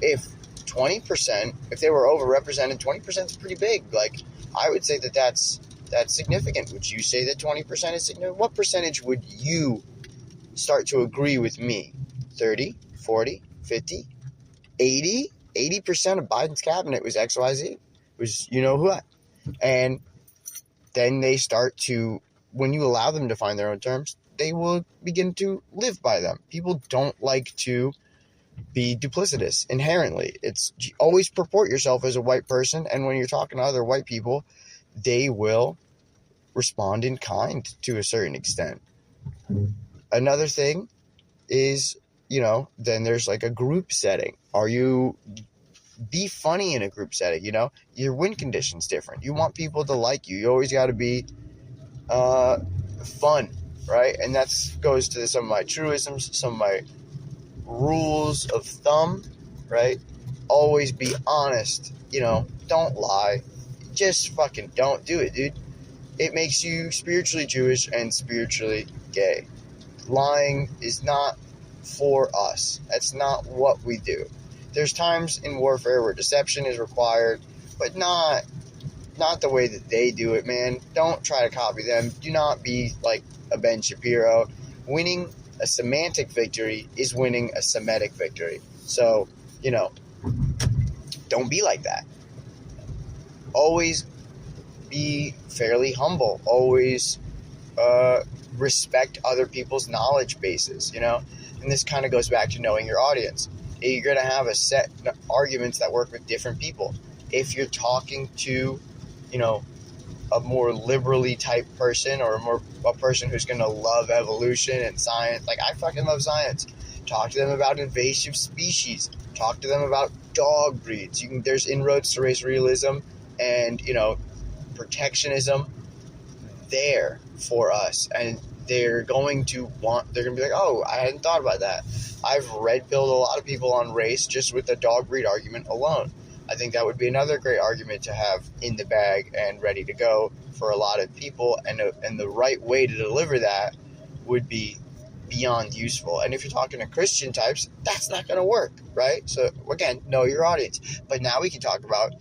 If 20%, if they were overrepresented, 20% is pretty big. Like, I would say that's significant. Would you say that 20% is significant? What percentage would you start to agree with me? 30, 40, 50, 80? 80% of Biden's cabinet was XYZ. Was you know who? And then they start to, when you allow them to find their own terms, they will begin to live by them. People don't like to be duplicitous inherently. It's always purport yourself as a white person, and when you're talking to other white people, they will respond in kind to a certain extent. Another thing is, then there's like a group setting. Be funny in a group setting, your win condition's different. You want people to like you. You always got to be fun, right? And that goes to some of my truisms, some of my rules of thumb, right? Always be honest, don't lie. Just fucking don't do it, dude. It makes you spiritually Jewish and spiritually gay. Lying is not for us. That's not what we do. There's times in warfare where deception is required, but not the way that they do it, man. Don't try to copy them. Do not be like a Ben Shapiro. Winning a semantic victory is winning a Semitic victory. So, don't be like that. Always be fairly humble. Always respect other people's knowledge bases, And this kind of goes back to knowing your audience. You're going to have a set of arguments that work with different people. If you're talking to, a more liberally type person, or a person who's going to love evolution and science, like I fucking love science. Talk to them about invasive species. Talk to them about dog breeds. There's inroads to race realism and, protectionism there for us. And they're going to be like, oh, I hadn't thought about that. I've red-pilled a lot of people on race just with the dog breed argument alone. I think that would be another great argument to have in the bag and ready to go for a lot of people. And the right way to deliver that would be beyond useful. And if you're talking to Christian types, that's not going to work, right? So, again, know your audience. But now we can talk about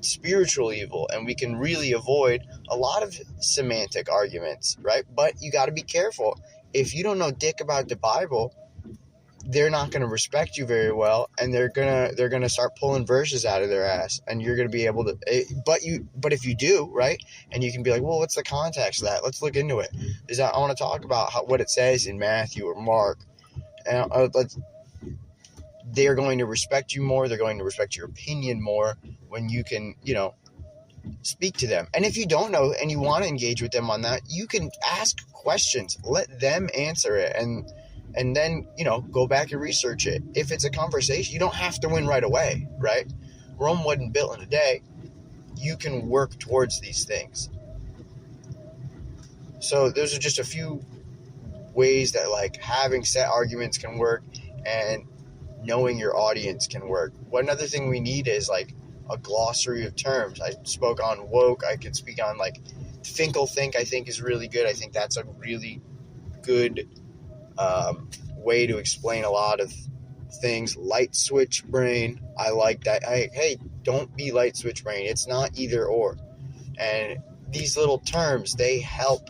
spiritual evil, and we can really avoid a lot of semantic arguments, right? But you got to be careful. If you don't know dick about the Bible, they're not going to respect you very well, and they're gonna start pulling verses out of their ass, and you're going to be able to. But if you do, right, and you can be like, well, what's the context of that? Let's look into it. I want to talk about what it says in Matthew or Mark, and they're going to respect you more. They're going to respect your opinion more when you can, speak to them. And if you don't know and you want to engage with them on that, you can ask questions. Let them answer it, and then, go back and research it. If it's a conversation, you don't have to win right away, right? Rome wasn't built in a day. You can work towards these things. So those are just a few ways that, like, having set arguments can work and knowing your audience can work. One other thing we need is, like, a glossary of terms. I spoke on woke. I could speak on, like, Finkelthink, I think, is really good. I think that's a really good way to explain a lot of things. Light switch brain, I like that. Hey, don't be light switch brain. It's not either or. And these little terms, they help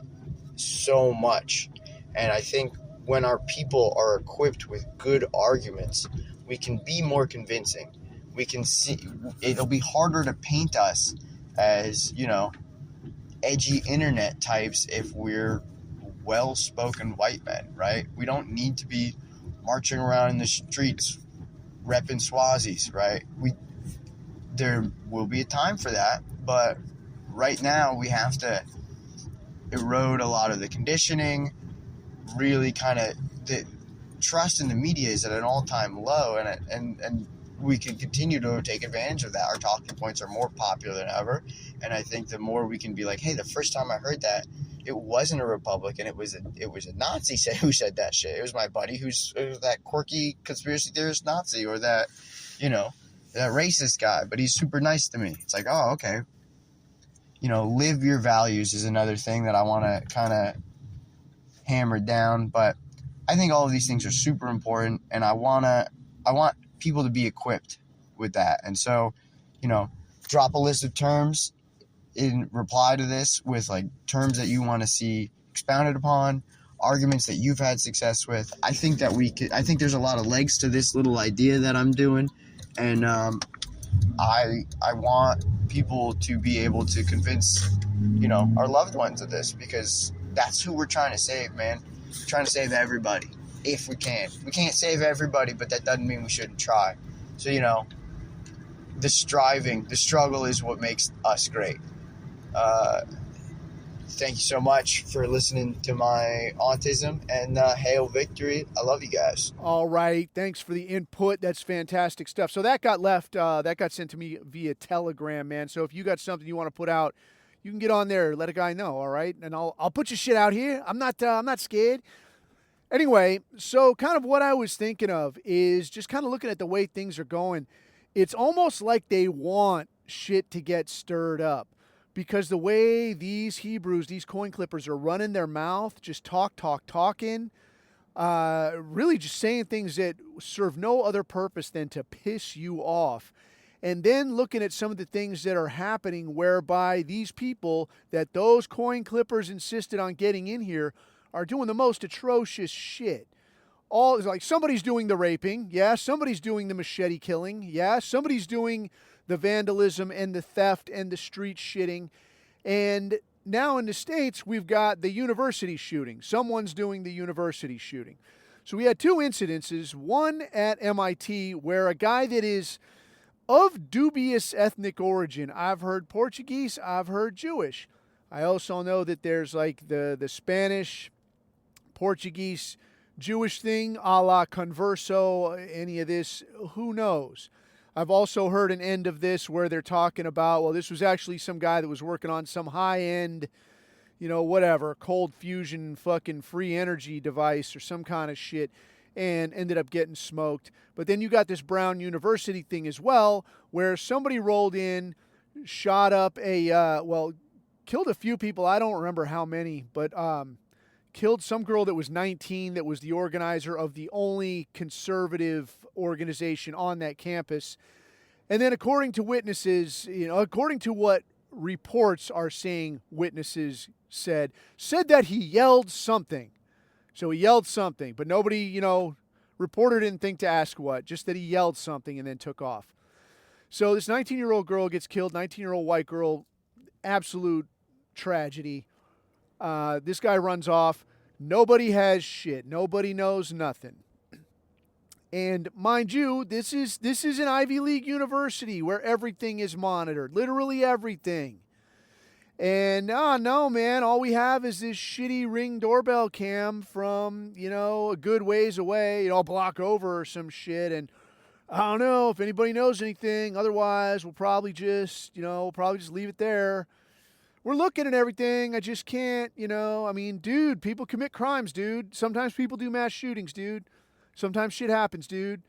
so much. And I think when our people are equipped with good arguments, we can be more convincing. We can see, it'll be harder to paint us as, edgy internet types if we're well-spoken white men, right? We don't need to be marching around in the streets repping Swazis, right? There will be a time for that, but right now we have to erode a lot of the conditioning, really kind of, the trust in the media is at an all-time low, and we can continue to take advantage of that. Our talking points are more popular than ever, and I think the more we can be like, hey, the first time I heard that, it wasn't a Republican. It was a Nazi who said that shit. It was my buddy who's that quirky conspiracy theorist Nazi, or that, that racist guy. But he's super nice to me. It's like, oh, okay. Live your values is another thing that I want to kind of hammer down. But I think all of these things are super important, and I want people to be equipped with that. And so, drop a list of terms in reply to this with like terms that you want to see expounded upon, arguments that you've had success with. I think there's a lot of legs to this little idea that I'm doing, and I want people to be able to convince our loved ones of this, because that's who we're trying to save, man. We're trying to save everybody if we can. We can't save everybody, but that doesn't mean we shouldn't try. So the struggle is what makes us great. Thank you so much for listening to my autism, and hail victory. I love you guys. All right. Thanks for the input. That's fantastic stuff. So that got sent to me via Telegram, man. So if you got something you want to put out, you can get on there, let a guy know, all right? And I'll put your shit out here. I'm not scared. Anyway, so kind of what I was thinking of is just kind of looking at the way things are going. It's almost like they want shit to get stirred up, because the way these Hebrews, these coin clippers, are running their mouth, just talking, really just saying things that serve no other purpose than to piss you off. And then looking at some of the things that are happening, whereby these people that those coin clippers insisted on getting in here are doing the most atrocious shit. All is like, somebody's doing the raping, yeah, somebody's doing the machete killing, yeah, somebody's doing the vandalism and the theft and the street shitting. And now in the States, we've got the university shooting. Someone's doing the university shooting. So we had two incidences, one at MIT where a guy that is of dubious ethnic origin, I've heard Portuguese, I've heard Jewish. I also know that there's like the Spanish, Portuguese, Jewish thing, a la Converso, any of this, who knows? I've also heard an end of this where they're talking about, well, this was actually some guy that was working on some high-end, whatever, cold fusion fucking free energy device or some kind of shit, and ended up getting smoked. But then you got this Brown University thing as well, where somebody rolled in, shot up killed a few people, I don't remember how many, but killed some girl that was 19 that was the organizer of the only conservative organization on that campus. And then according to witnesses, according to what reports are saying witnesses said that he yelled something. So he yelled something, but nobody, reporter didn't think to ask what, just that he yelled something and then took off. So this 19-year-old girl gets killed, 19-year-old white girl, absolute tragedy. This guy runs off. Nobody has shit. Nobody knows nothing. And mind you, this is an Ivy League university where everything is monitored. Literally everything. And no, man, all we have is this shitty Ring doorbell cam from, a good ways away, a block over or some shit. And I don't know if anybody knows anything. Otherwise, we'll probably just leave it there. We're looking at everything. I just can't, dude, people commit crimes, dude. Sometimes people do mass shootings, dude. Sometimes shit happens, dude.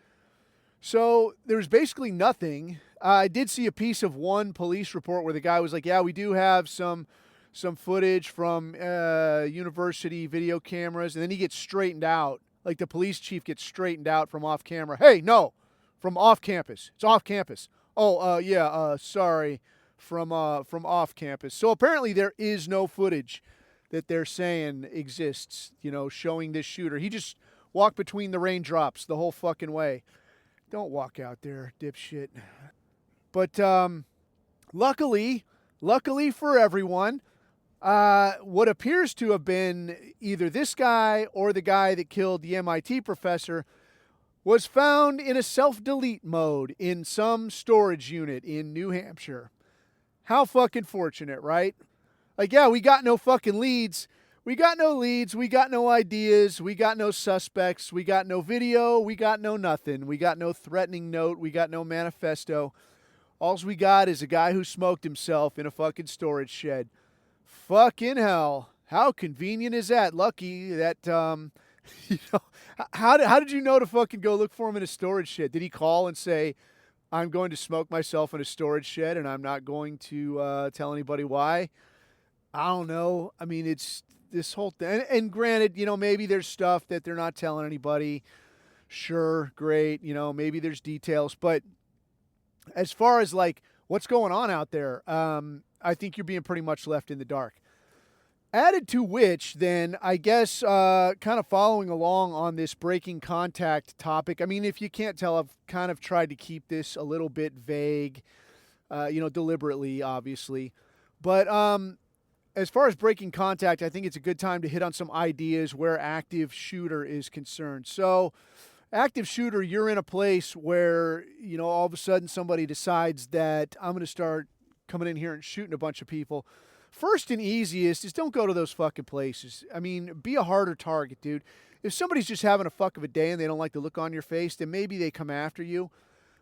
So there's basically nothing. I did see a piece of one police report where the guy was like, yeah, we do have some footage from university video cameras. And then he gets straightened out. Like the police chief gets straightened out from off camera. Hey, no, from off campus. It's off campus. Oh, sorry. From off campus. So apparently there is no footage that they're saying exists, showing this shooter. He just walked between the raindrops the whole fucking way. Don't walk out there, dipshit. But luckily for everyone, what appears to have been either this guy or the guy that killed the MIT professor was found in a self-delete mode in some storage unit in New Hampshire. How fucking fortunate, right? Like, yeah, we got no fucking leads. We got no leads. We got no ideas. We got no suspects. We got no video. We got no nothing. We got no threatening note. We got no manifesto. All we got is a guy who smoked himself in a fucking storage shed. Fucking hell. How convenient is that? Lucky that, you know, how did you know to fucking go look for him in a storage shed? Did he call and say, I'm going to smoke myself in a storage shed and I'm not going to tell anybody why? I don't know. I mean, it's this whole thing. And granted, maybe there's stuff that they're not telling anybody. Sure, great. Maybe there's details. But as far as like what's going on out there, I think you're being pretty much left in the dark. Added to which, then, I guess, kind of following along on this breaking contact topic. I mean, if you can't tell, I've kind of tried to keep this a little bit vague, deliberately, obviously. But as far as breaking contact, I think it's a good time to hit on some ideas where active shooter is concerned. So, active shooter, you're in a place where, all of a sudden somebody decides that I'm going to start coming in here and shooting a bunch of people. First and easiest is don't go to those fucking places. I mean, be a harder target, dude. If somebody's just having a fuck of a day and they don't like the look on your face, then maybe they come after you.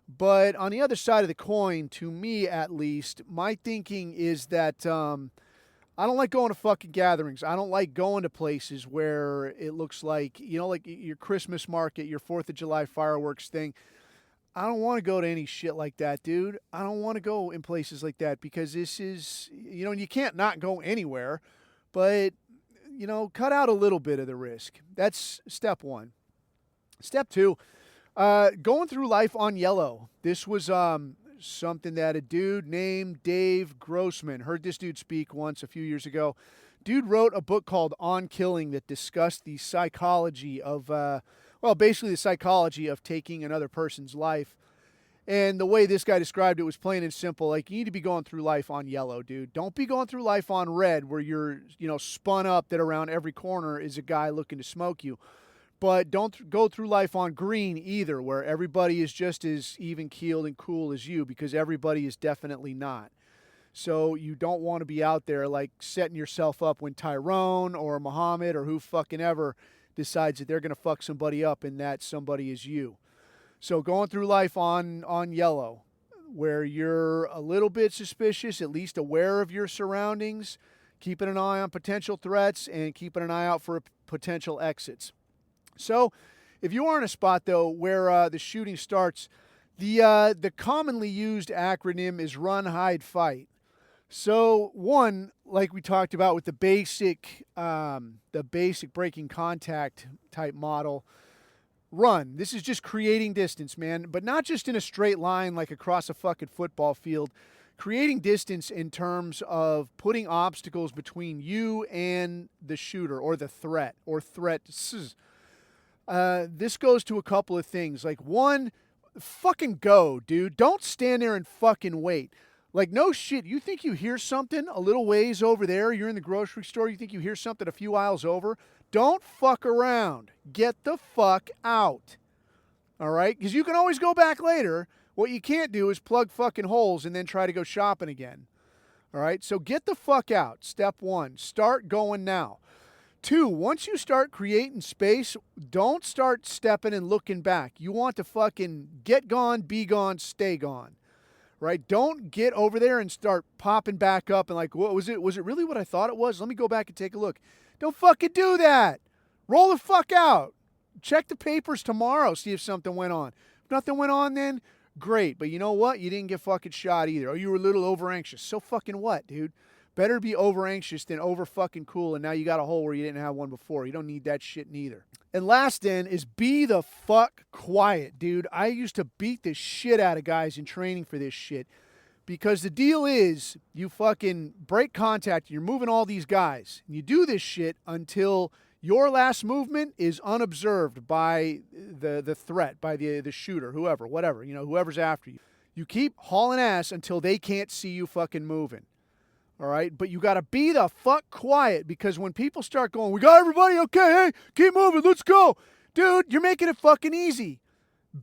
But on the other side of the coin, to me at least, my thinking is that I don't like going to fucking gatherings. I don't like going to places where it looks like, like your Christmas market, your 4th of July fireworks thing. I don't want to go to any shit like that, dude. I don't want to go in places like that because this is, and you can't not go anywhere, but, cut out a little bit of the risk. That's step one. Step two, going through life on yellow. This was something that a dude named Dave Grossman, heard this dude speak once a few years ago. Dude wrote a book called On Killing that discussed the psychology of, basically the psychology of taking another person's life. And the way this guy described it was plain and simple. Like, you need to be going through life on yellow, dude. Don't be going through life on red where you're, spun up that around every corner is a guy looking to smoke you. But don't go through life on green either, where everybody is just as even-keeled and cool as you, because everybody is definitely not. So you don't want to be out there like setting yourself up when Tyrone or Muhammad or who fucking ever decides that they're going to fuck somebody up and that somebody is you. So going through life on yellow, where you're a little bit suspicious, at least aware of your surroundings, keeping an eye on potential threats and keeping an eye out for potential exits. So if you are in a spot, though, where the shooting starts, the commonly used acronym is run, hide, fight. So one, like we talked about with the basic breaking contact type model, run. This is just creating distance, man, but not just in a straight line like across a fucking football field. Creating distance in terms of putting obstacles between you and the shooter or the threat or threats. This goes to a couple of things. Like, one, fucking go, dude. Don't stand there and fucking wait. Like, no shit, you think you hear something a little ways over there, you're in the grocery store, you think you hear something a few aisles over, don't fuck around. Get the fuck out. All right? Because you can always go back later. What you can't do is plug fucking holes and then try to go shopping again. All right? So get the fuck out. Step one, start going now. Two, once you start creating space, don't start stepping and looking back. You want to fucking get gone, be gone, stay gone. Right? Don't get over there and start popping back up and like, what was it? Was it really what I thought it was? Let me go back and take a look. Don't fucking do that. Roll the fuck out. Check the papers tomorrow, see if something went on. If nothing went on then, great. But you know what? You didn't get fucking shot either. Oh, you were a little over anxious. So fucking what, dude? Better be over anxious than over fucking cool and now you got a hole where you didn't have one before. You don't need that shit neither. And last then is be the fuck quiet, dude. I used to beat the shit out of guys in training for this shit because the deal is you fucking break contact. You're moving all these guys. And you do this shit until your last movement is unobserved by the threat, by the shooter, whoever, whatever, whoever's after you. You keep hauling ass until they can't see you fucking moving. All right, but you got to be the fuck quiet because when people start going, we got everybody, okay, hey, keep moving, let's go. Dude, you're making it fucking easy.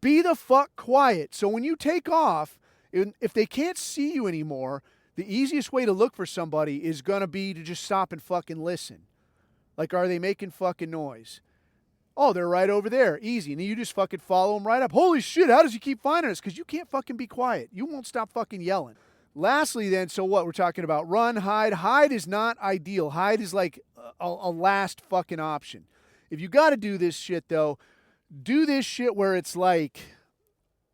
Be the fuck quiet. So when you take off, if they can't see you anymore, the easiest way to look for somebody is going to be to just stop and fucking listen. Like, are they making fucking noise? Oh, they're right over there. Easy. And you just fucking follow them right up. Holy shit, how does he keep finding us? Because you can't fucking be quiet. You won't stop fucking yelling. Lastly then, so what we're talking about, run, hide. Hide is not ideal. Hide is like a last fucking option. If you got to do this shit, though, do this shit where it's like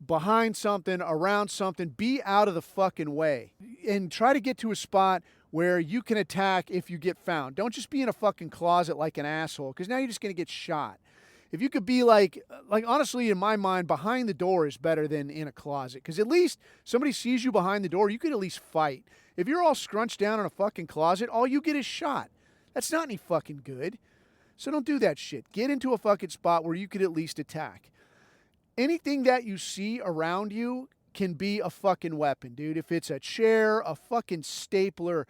behind something, around something, be out of the fucking way. And try to get to a spot where you can attack if you get found. Don't just be in a fucking closet like an asshole, because now you're just going to get shot. If you could be like honestly, in my mind, behind the door is better than in a closet, because at least somebody sees you behind the door, you could at least fight. If you're all scrunched down in a fucking closet, all you get is shot. That's not any fucking good. So don't do that shit. Get into a fucking spot where you could at least attack. Anything that you see around you can be a fucking weapon, dude. If it's a chair, a fucking stapler,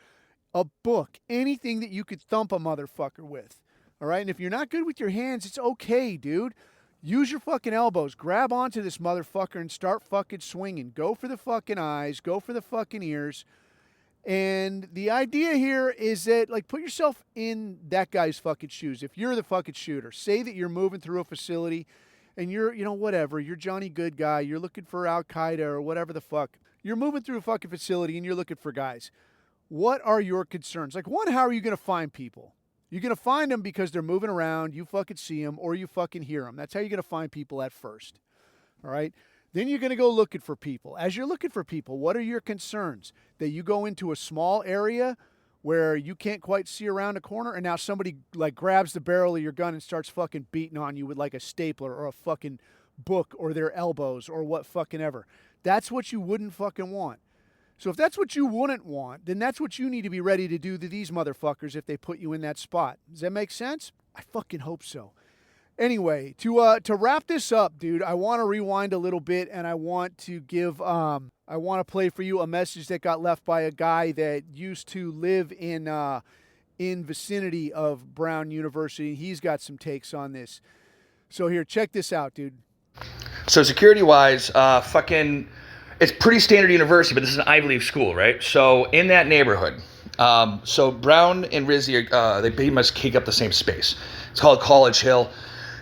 a book, anything that you could thump a motherfucker with. All right? And if you're not good with your hands, it's okay, dude. Use your fucking elbows. Grab onto this motherfucker and start fucking swinging. Go for the fucking eyes. Go for the fucking ears. And the idea here is that, like, put yourself in that guy's fucking shoes. If you're the fucking shooter, say that you're moving through a facility and you're, whatever, you're Johnny Good Guy, you're looking for Al-Qaeda or whatever the fuck. You're moving through a fucking facility and you're looking for guys. What are your concerns? Like, one, how are you going to find people? You're going to find them because they're moving around, you fucking see them, or you fucking hear them. That's how you're going to find people at first. All right? Then you're going to go looking for people. As you're looking for people, what are your concerns? That you go into a small area where you can't quite see around a corner, and now somebody like grabs the barrel of your gun and starts fucking beating on you with like a stapler or a fucking book or their elbows or what fucking ever. That's what you wouldn't fucking want. So if that's what you wouldn't want, then that's what you need to be ready to do to these motherfuckers if they put you in that spot. Does that make sense? I fucking hope so. Anyway, to wrap this up, dude, I want to rewind a little bit, and I want to give I want to play for you a message that got left by a guy that used to live in vicinity of Brown University. He's got some takes on this. So here, check this out, dude. So security-wise, it's pretty standard university, but this is an Ivy League school, right? So in that neighborhood, so Brown and Rizzi, they pretty much take up the same space. It's called College Hill.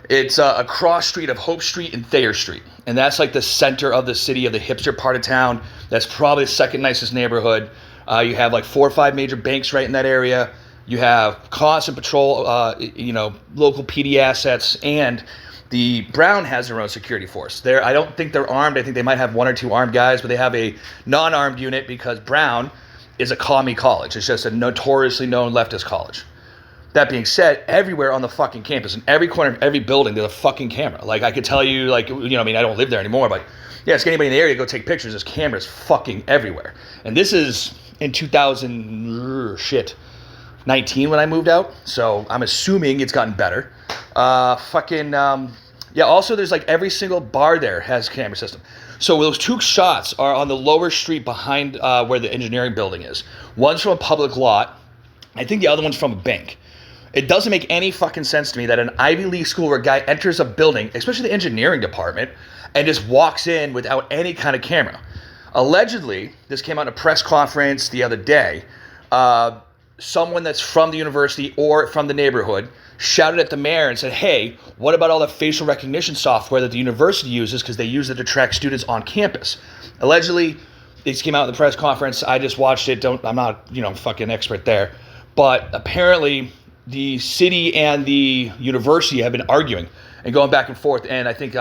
It's a cross street of Hope Street and Thayer Street. And that's like the center of the city, of the hipster part of town. That's probably the second nicest neighborhood. You have like 4 or 5 major banks right in that area. You have constant patrol, local PD assets, and the Brown has their own security force. I don't think they're armed. I think they might have 1 or 2 armed guys, but they have a non-armed unit because Brown is a commie college. It's just a notoriously known leftist college. That being said, everywhere on the fucking campus, in every corner of every building, there's a fucking camera. Like, I could tell you, I don't live there anymore, but yeah, ask anybody in the area to go take pictures. There's cameras fucking everywhere. And this is in 2019 when I moved out, so I'm assuming it's gotten better. Also, there's like every single bar there has a camera system. So those 2 shots are on the lower street behind where the engineering building is. One's from a public lot. I think the other one's from a bank. It doesn't make any fucking sense to me that an Ivy League school where a guy enters a building, especially the engineering department, and just walks in without any kind of camera. Allegedly, this came out in a press conference the other day, someone that's from the university or from the neighborhood shouted at the mayor and said, hey, what about all the facial recognition software that the university uses because they use it to track students on campus? Allegedly, this came out in the press conference. I just watched it. I'm not, fucking expert there. But apparently the city and the university have been arguing and going back and forth. And I think,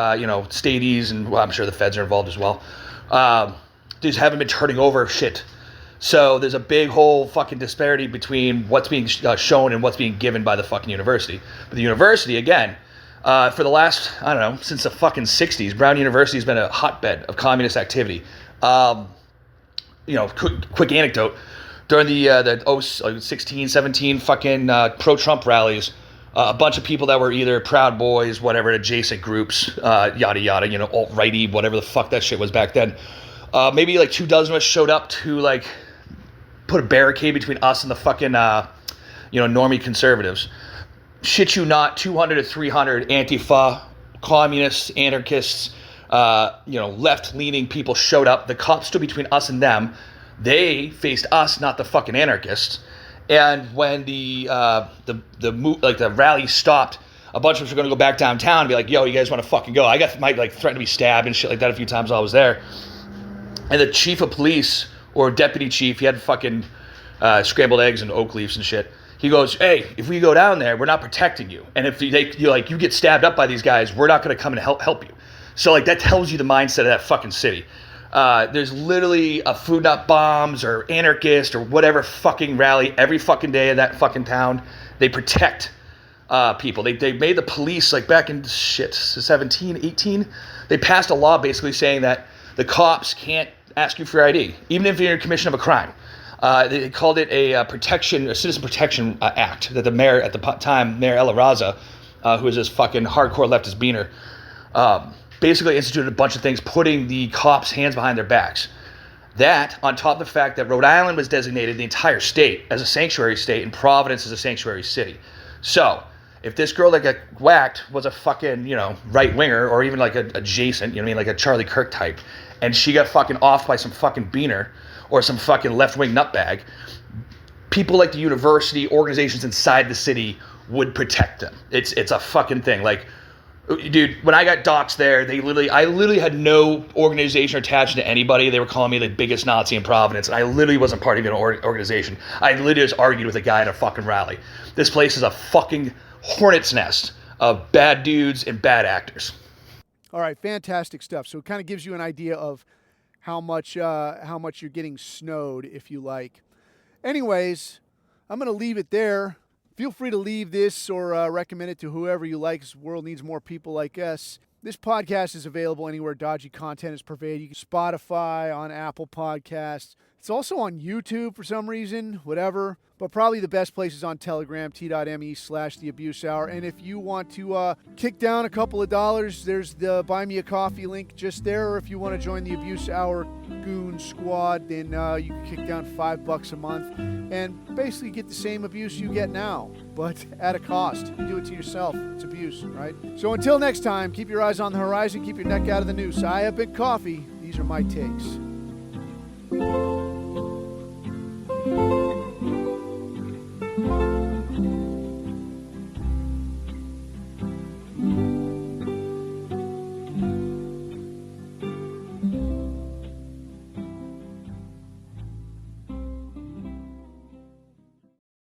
Stadies and I'm sure the feds are involved as well. These haven't been turning over shit. So there's a big whole fucking disparity between what's being shown and what's being given by the fucking university. But the university, again, for the last, since the fucking 60s, Brown University has been a hotbed of communist activity. Quick anecdote. During the 16, 17 fucking pro-Trump rallies, a bunch of people that were either Proud Boys, whatever, adjacent groups, yada yada, alt-righty, whatever the fuck that shit was back then. Maybe like 2 dozen of us showed up to like put a barricade between us and the fucking normie conservatives. Shit you not, 200 to 300 Antifa, communists, anarchists, left-leaning people showed up. The cops stood between us and them. They faced us, not the fucking anarchists. And when the rally stopped, a bunch of us were going to go back downtown and be like, yo, you guys want to fucking go? I might threaten to be stabbed and shit like that a few times while I was there. And the chief of police, or deputy chief, he had fucking scrambled eggs and oak leaves and shit. He goes, hey, if we go down there, we're not protecting you. And if you get stabbed up by these guys, we're not going to come and help you. So, like, that tells you the mindset of that fucking city. There's literally a food not bombs or anarchist or whatever fucking rally every fucking day in that fucking town. They protect people. They made the police, like, back in 17, 18. They passed a law basically saying that the cops can't ask you for your ID, even if you're in commission of a crime. They called it a citizen protection act that the mayor at the time, Mayor Ella Raza, who was this fucking hardcore leftist beaner, basically instituted a bunch of things, putting the cops' hands behind their backs. That, on top of the fact that Rhode Island was designated the entire state as a sanctuary state and Providence as a sanctuary city. So, if this girl that got whacked was a fucking, right-winger or even like adjacent, like a Charlie Kirk type, and she got fucking offed by some fucking beaner or some fucking left-wing nutbag, people like the university, organizations inside the city would protect them. It's a fucking thing. Like, dude, when I got doxxed there, I literally had no organization attached to anybody. They were calling me the biggest Nazi in Providence, and I literally wasn't part of an organization. I literally just argued with a guy at a fucking rally. This place is a fucking hornet's nest of bad dudes and bad actors. All right, fantastic stuff. So it kind of gives you an idea of how much you're getting snowed, if you like. Anyways, I'm going to leave it there. Feel free to leave this or recommend it to whoever you like. This world needs more people like us. This podcast is available anywhere dodgy content is pervaded. You can Spotify, on Apple Podcasts. It's also on YouTube for some reason, whatever. But probably the best place is on Telegram, t.me/The Abuse Hour. And if you want to kick down a couple of dollars, there's the Buy Me a Coffee link just there. Or if you want to join the Abuse Hour Goon Squad, then you can kick down $5 a month and basically get the same abuse you get now, but at a cost. You do it to yourself. It's abuse, right? So until next time, keep your eyes on the horizon, keep your neck out of the noose. I have been Coffee. These are my takes.